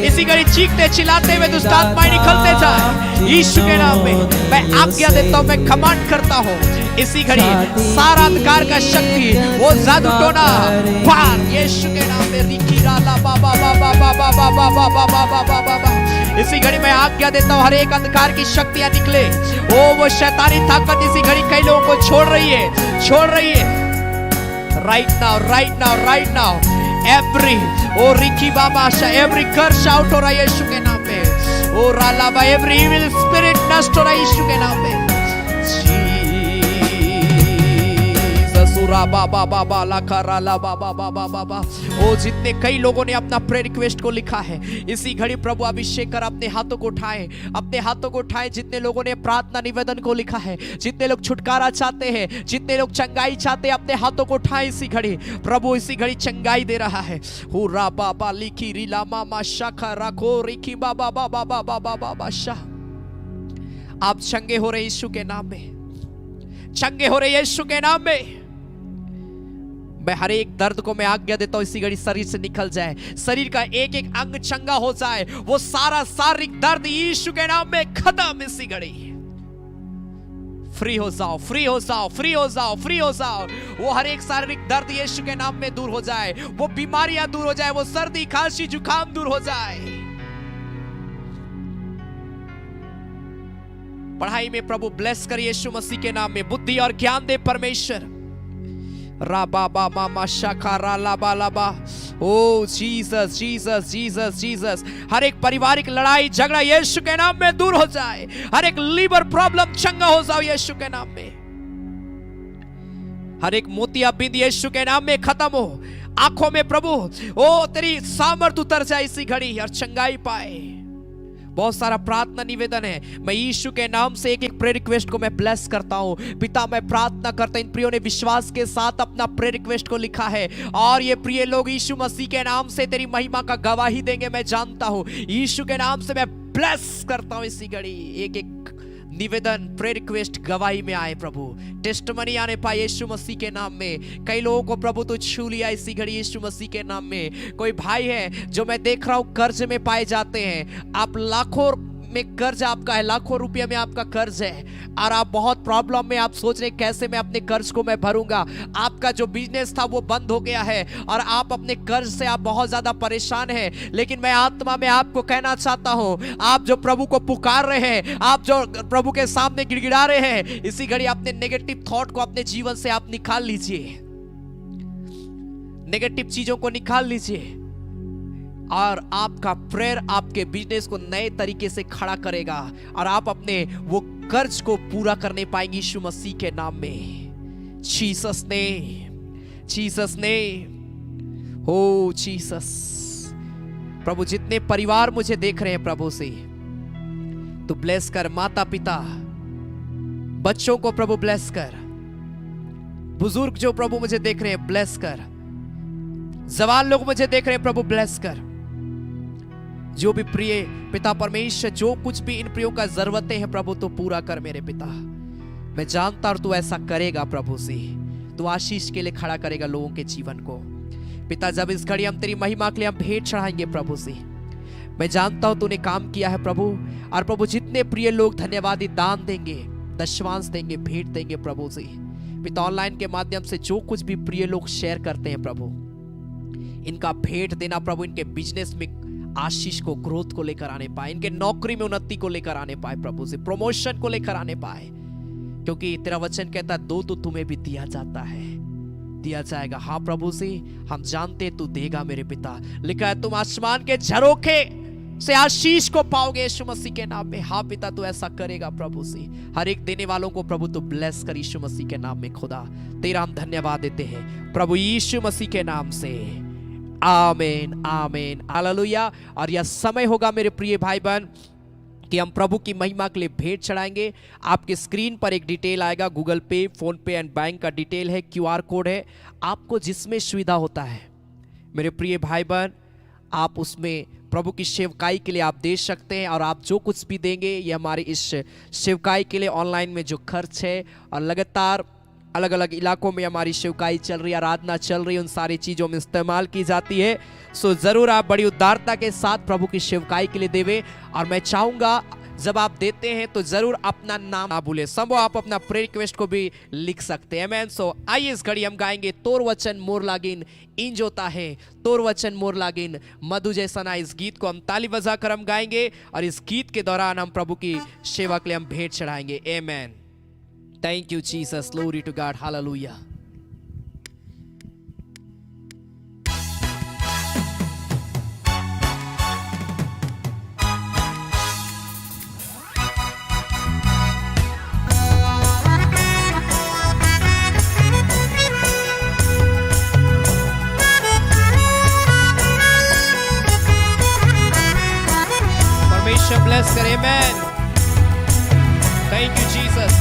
S3: इसी घड़ी चीखते चिल्लाते हुए दुष्ट आत्माएं निकलते जाए यीशु के नाम में। मैं आज्ञा देता हूँ, मैं कमांड करता हूँ इसी घड़ी सारा अंधकार का शक्ति, वो जादू टोना बाहर यीशु के नाम में। रिकीराला बाबा बाबा बाबा बाबा बाबा बाबा बाबा। इसी घड़ी मैं आज्ञा देता हूँ, हर एक अंधकार की शक्तियां निकले। वो शैतानी ताकत इसी घड़ी कई लोगों को छोड़ रही है, छोड़ रही है। Right now, right now, right now. Every ओ रिकी बाबा, एवरी कर्स आउट हो रहा है यीशु के नाम में। ओ रालाबा, एवरी इविल स्पिरिट नष्ट हो रहा है यीशु के नाम में। बाबा बाबा लाखराला बाबा बाबा बाबा। ओ जितने कई लोगों ने अपना प्रेयर रिक्वेस्ट को लिखा है, इसी घड़ी प्रभु अभिषेक कर अपने हाथों को उठाए, अपने हाथों को उठाए। जितने लोगों ने प्रार्थना निवेदन को लिखा है, जितने लोग छुटकारा चाहते हैं, जितने लोग चंगाई चाहते हैं, अपने हाथों को उठाए इसी घड़ी। प्रभु इसी घड़ी चंगाई दे रहा है। हुरा बाबा लिखी रिला मामा शाखा राखो रिखी बाबा बाबा बाबा बाबा शाह। आप चंगे हो रहे यीशु के नाम में, चंगे हो रहे यीशु के नाम में। मैं हर एक दर्द को मैं आज्ञा देता हूं इसी घड़ी शरीर से निकल जाए, शरीर का एक एक अंग चंगा हो जाए। वो सारा शारीरिक दर्द यीशु के नाम में खत्म इसी घड़ी। फ्री हो जाओ, फ्री हो जाओ, फ्री हो जाओ, फ्री हो जाओ। वो हर एक शारीरिक दर्द यीशु के नाम में दूर हो जाए, वो बीमारियां दूर हो जाए, वो सर्दी खांसी जुकाम दूर हो जाए। पढ़ाई में प्रभु ब्लेस कर यीशु मसीह के नाम में, बुद्धि और ज्ञान दे परमेश्वर। राबा बाबा माशा लाबा लाबा। ओ जीसस जीसस जीसस जीसस। हर एक पारिवारिक लड़ाई झगड़ा यीशु के नाम में दूर हो जाए। हर एक लीवर प्रॉब्लम चंगा हो जाओ यीशु के नाम में। हर एक मोतियाबिंद यीशु के नाम में खत्म हो। आंखों में प्रभु ओ तेरी सामर्थ उतर जाए इसी घड़ी और चंगाई पाए। बहुत सारा प्रार्थना निवेदन है, मैं यीशु के नाम से एक एक प्रेयर रिक्वेस्ट को मैं ब्लेस करता हूं। पिता मैं प्रार्थना करता हूं, इन प्रियों ने विश्वास के साथ अपना प्रेयर रिक्वेस्ट को लिखा है, और ये प्रिय लोग यीशु मसीह के नाम से तेरी महिमा का गवाही देंगे। मैं जानता हूं यीशु के नाम से मैं ब्लेस करता हूं इसी घड़ी। एक एक निवेदन प्रेयर रिक्वेस्ट गवाही में आए प्रभु, टेस्टमनी आने पाए यीशु मसीह के नाम में। कई लोगों को प्रभु तो छू लिया इसी घड़ी यीशु मसीह के नाम में। कोई भाई है जो मैं देख रहा हूं कर्ज में पाए जाते हैं, आप लाखों में कर्ज आपका है, लाखों रुपये में आपका कर्ज है और आप बहुत प्रॉब्लम में, आप सोच रहे कैसे मैं अपने कर्ज को मैं भरूंगा। आपका जो बिजनेस था वो बंद हो गया है और आप अपने कर्ज से आप बहुत ज्यादा परेशान हैं। लेकिन मैं आत्मा में आपको कहना चाहता हूं, आप जो प्रभु को पुकार रहे हैं, आप जो प्रभु के सामने गिड़गिड़ा रहे हैं, इसी घड़ी अपने नेगेटिव थॉट को अपने जीवन से आप निकाल लीजिए, नेगेटिव चीजों को निकाल लीजिए और आपका प्रेयर आपके बिजनेस को नए तरीके से खड़ा करेगा और आप अपने वो कर्ज को पूरा करने पाएंगे यीशु मसीह के नाम में। जीसस ने, जीसस ने, हो जीसस। प्रभु जितने परिवार मुझे देख रहे हैं प्रभु से तो ब्लेस कर, माता पिता बच्चों को प्रभु ब्लेस कर, बुजुर्ग जो प्रभु मुझे देख रहे हैं ब्लेस कर, जवान लोग मुझे देख रहे हैं प्रभु ब्लेस कर। जो भी प्रिय पिता परमेश्वर, जो कुछ भी इन प्रियों का जरूरतें हैं प्रभु तो पूरा कर मेरे पिता। मैं जानता हूं तू ऐसा करेगा प्रभु से, तू आशीष के लिए खड़ा करेगा लोगों के जीवन को। पिता जब इस घड़ी हम तेरी महिमा के लिए हम भेंट चढ़ाएंगे प्रभु से, मैं जानता हूं तूने काम किया है प्रभु। और प्रभु जितने प्रिय लोग धन्यवादी दान देंगे, दशवांश देंगे, भेंट देंगे प्रभु से, पिता ऑनलाइन के माध्यम से जो कुछ भी प्रिय लोग शेयर करते हैं प्रभु, इनका भेंट देना प्रभु इनके बिजनेस में आशीष को, ग्रोथ को लेकर आने पाए, इनके नौकरी में उन्नति को लेकर आने पाए प्रभु से, प्रमोशन को लेकर आने पाए। क्योंकि तेरा वचन कहता है दो तो तुम्हें भी दिया जाता है, दिया जाएगा। हाँ प्रभु से हम जानते तू देगा मेरे पिता। लिखा है तुम आसमान के झरोखे से आशीष को पाओगे यीशु मसीह के नाम में। हाँ पिता तू ऐसा करेगा प्रभु से। हर एक देने वालों को प्रभु तू ब्लेस कर यीशु मसीह के नाम में। खुदा तेरा हम धन्यवाद देते हैं प्रभु यीशु मसीह के नाम से, आमीन आमीन हालेलुया। और यह समय होगा मेरे प्रिय भाई बहन कि हम प्रभु की महिमा के लिए भेंट चढ़ाएंगे। आपके स्क्रीन पर एक डिटेल आएगा, गूगल पे, फोन पे एंड बैंक का डिटेल है, क्यूआर कोड है। आपको जिसमें सुविधा होता है मेरे प्रिय भाई बहन, आप उसमें प्रभु की सेवकाई के लिए आप दे सकते हैं। और आप जो कुछ भी देंगे ये हमारी इस सेवकाई के लिए ऑनलाइन में जो खर्च है, और लगातार अलग अलग इलाकों में हमारी सेवकाई चल रही है, आराधना चल रही है, उन सारी चीज़ों में इस्तेमाल की जाती है। सो ज़रूर आप बड़ी उदारता के साथ प्रभु की सेवकाई के लिए देवे। और मैं चाहूँगा जब आप देते हैं तो ज़रूर अपना नाम ना भूले। संभव आप अपना प्रेयर रिक्वेस्ट को भी लिख सकते हैं। आमीन। सो आइए इस घड़ी हम गाएंगे तोर वचन मोर लागिन इन जोता है, तोर वचन मोर लागिन मधु जैसा ना। इस गीत को हम ताली बजा कर हम गाएंगे और इस गीत के दौरान हम प्रभु की सेवा के लिए हम भेंट चढ़ाएंगे। आमीन। Thank you, Jesus. Glory to God. Hallelujah. Permission bless करे. Amen. Thank you, Jesus.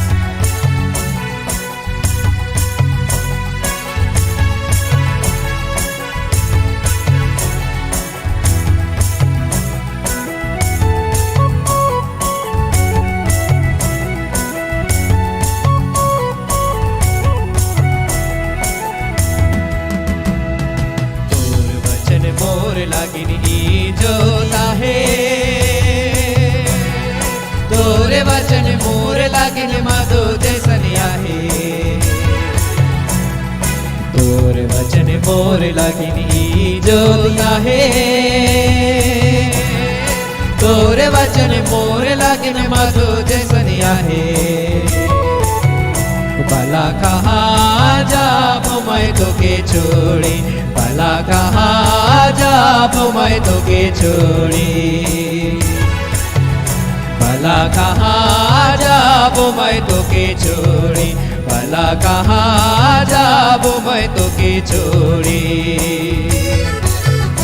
S3: मोर लागिन ई जोता है, तोरे वचन मोर लागिन मधु जैसनिया है। तोरे वचन मोर लागिन ई जोता है, तोरे वचन मोर लागिन मधु जैसनिया है। भला कहाँ जाबो मैं तोके छोड़ी, भला कहाँ जाबो मैं तोके छोड़ी, भला कहाँ जाबो मैं तोके छोड़ी, भला कहाँ जाबो मैं तोके छोड़ी।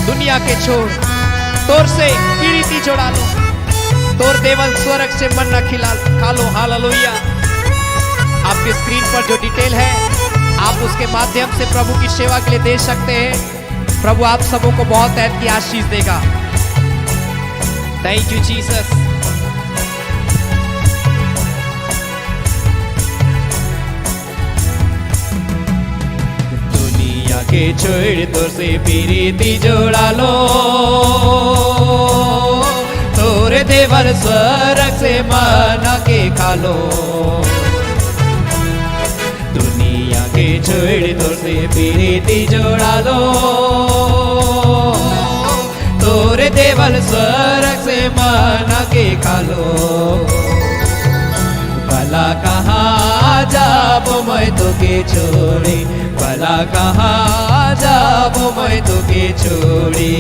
S3: दुनिया के छोड़ तोर से प्रीति जोड़ा लो, तोर देवल स्वर्ग से मन्ना खा लो। हालेलुया। आपके स्क्रीन पर जो डिटेल है आप उसके माध्यम से प्रभु की सेवा के लिए दे सकते हैं। प्रभु आप सबों को बहुत ऐद की आशीष देगा। Thank you Jesus. दुनिया के छोड़ तो से प्रीति जोड़ा लो, तोरे देवर स्वर्ग से मना के खा लो, दुनिया के छोड़ तोर से प्रीति जोड़ा लो, तोरे देवल स्वर्ग से मना के खा लो, भला कहाँ जाबो मैं तोके छोड़ी, भला कहाँ जाबो मैं तोके छोड़ी,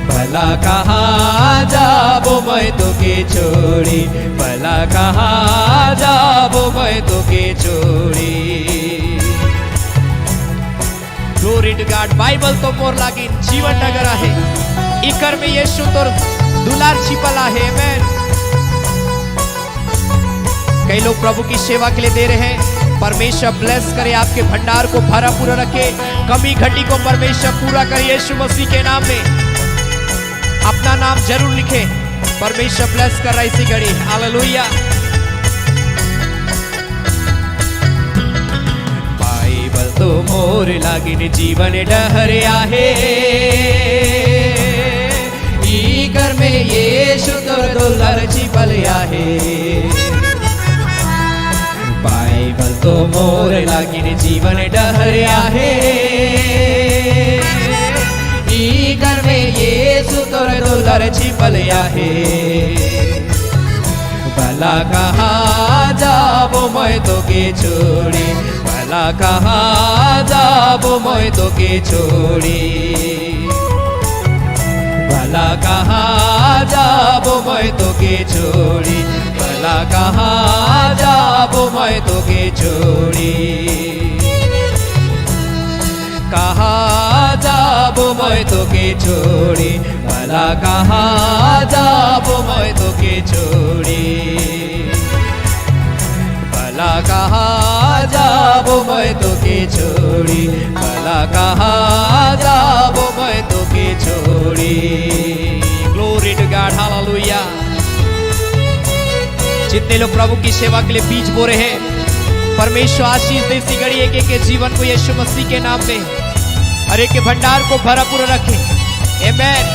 S3: भला कहाँ जाबो मैं तोके छोड़ी, भला कहाँ जाबो मैं तोके छोड़ी। Glory to God. बाइबल तो मोर लागी जीवन नगर आहे, इकर में यीशु तोर दुलार छिपल आहे। आमेन। कई लोग प्रभु की सेवा के लिए दे रहे हैं। परमेश्वर ब्लेस करे, आपके भंडार को भरा पूरा रखे, कमी घटी को परमेश्वर पूरा करे यीशु मसीह के नाम में। अपना नाम जरूर लिखे, परमेश्वर ब्लेस कर रहा है इसी घड़ी। हालेलुया। बाइबल तो मोर लागिन जीवन डहरे आहे, ई घर में यीशु तोर दुलार छिपल आहे। बाइबल तो मोर लागिन जीवन डहरे आहे, ई घर में यीशु तोर दुलार छिपल आहे। भला कहाँ जाबो मैं तोके छोड़ी, भला कहाँ जाबो मैं तोके छोड़ी, भला कहाँ जाबो मैं तोके छोड़ी, भला कहाँ जाबो मैं तोके छोड़ी, कहाँ जाबो मैं तोके छोड़ी, भला कहाँ जाबो मैं तोके छोड़ी, भला कहाँ जाबो मैं तोके छोड़ी, भला कहाँ जाबो मैं तोके छोड़ी। Glory to God. हालेलुया। जितने लोग प्रभु की सेवा के लिए बीज बो रहे हैं, परमेश्वर आशीष दे इसी घड़ी एक एक के जीवन को यीशु मसीह के नाम में, हर एक के भंडार को भरा पूरा रखे। Amen.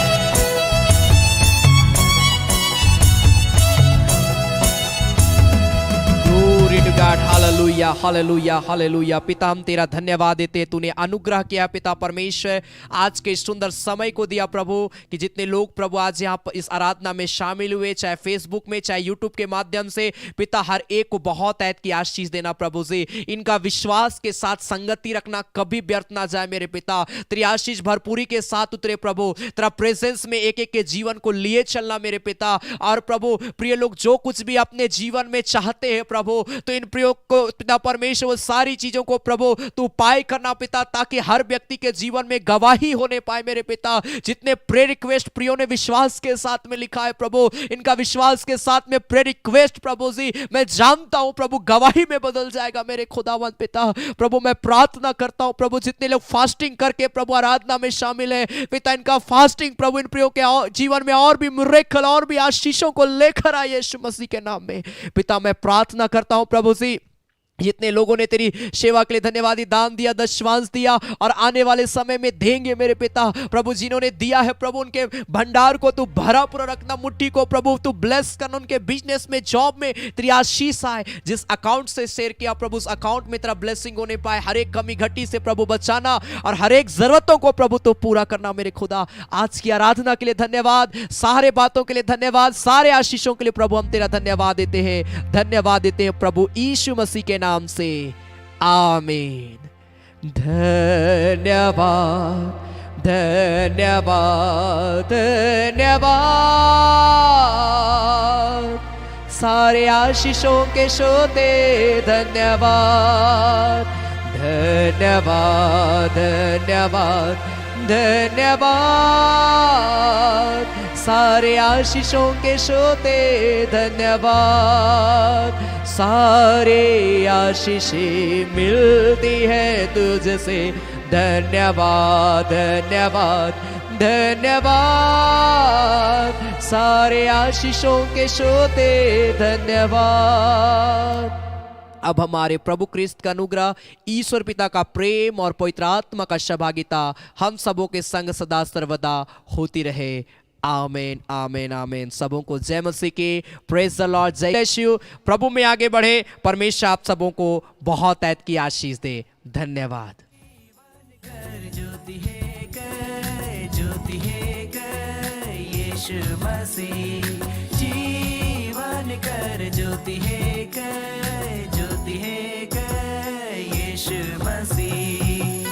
S3: Glory to God. Hallelujah, hallelujah, hallelujah. पिता हम तेरा धन्यवाद देते, तूने अनुग्रह किया पिता परमेश्वर, आज के सुंदर समय को दिया प्रभु, कि जितने लोग प्रभु आज यहाँ इस आराधना में शामिल हुए, चाहे फेसबुक में चाहे यूट्यूब के माध्यम से, पिता हर एक को बहुत ऐत की आशीष देना प्रभु जी। इनका विश्वास के साथ संगति रखना, कभी व्यर्थ ना जाए मेरे पिता। तेरी आशीष भरपूरी के साथ उतरे प्रभु, तेरा प्रेजेंस में एक एक के जीवन को लिए चलना मेरे पिता। और प्रभु प्रिय लोग जो कुछ भी अपने जीवन में चाहते हैं प्रभु, तो इन प्रयोग को पिता परमेश्वर सारी चीजों को प्रभु तू पाए करना पिता, ताकि हर व्यक्ति के जीवन में गवाही होने पाए मेरे पिता। जितने प्रे रिक्वेस्ट प्रियो ने विश्वास के साथ में लिखा है प्रभु, इनका विश्वास के साथ में प्रे रिक्वेस्ट प्रभु जी मैं जानता हूं प्रभु गवाही में बदल जाएगा मेरे खुदावंत पिता। प्रभु मैं प्रार्थना करता हूं प्रभु, जितने लोग फास्टिंग करके प्रभु आराधना में शामिल है पिता, इनका फास्टिंग प्रभु इन प्रियो के जीवन में और भी मिरेकल और भी आशीषों को लेकर आए यीशु मसीह के नाम में पिता। मैं प्रार्थना करता हूं प्रभु जी, जितने लोगों ने तेरी सेवा के लिए धन्यवादी दान दिया, दशवांश दिया और आने वाले समय में देंगे मेरे पिता प्रभु, जिन्होंने दिया है प्रभु उनके भंडार को तू भरा पूरा रखना, मुट्ठी को प्रभु तू ब्लेस करना, उनके बिजनेस में जॉब में तेरी आशीष आए। जिस अकाउंट से शेयर किया प्रभु उस अकाउंट में तेरा ब्लेसिंग होने पाए, हर एक कमी घटी से प्रभु बचाना और हर एक जरूरतों को प्रभु तो पूरा करना मेरे खुदा। आज की आराधना के लिए धन्यवाद, सारे बातों के लिए धन्यवाद, सारे आशीषों के लिए प्रभु हम तेरा धन्यवाद देते हैं, धन्यवाद देते हैं प्रभु यीशु मसीह के नाम से। आमीन। धन्यवाद, धन्यवाद, धन्यवाद, सारे आशीषों के सोते धन्यवाद, धन्यवाद, धन्यवाद, धन्यवाद, सारे आशीषों के सोते धन्यवाद, सारे आशीषें मिलती है तुझसे धन्यवाद, धन्यवाद, धन्यवाद, सारे आशीषों के सोते धन्यवाद। अब हमारे प्रभु क्रिस्त का अनुग्रह, ईश्वर पिता का प्रेम और पवित्र आत्मा का सहभागिता हम सबों के संग सदा सर्वदा होती रहे। आमीन आमीन आमीन। सबों को जय मसीह की। प्रेज द लॉर्ड, जय यीशु। प्रभु में आगे बढ़े। परमेश्वर आप सबों को बहुत ऐत की आशीष दे। धन्यवाद।
S2: ज्योति है कर यीशु मसीह, जीवन कर ज्योति है कर यीशु मसीह।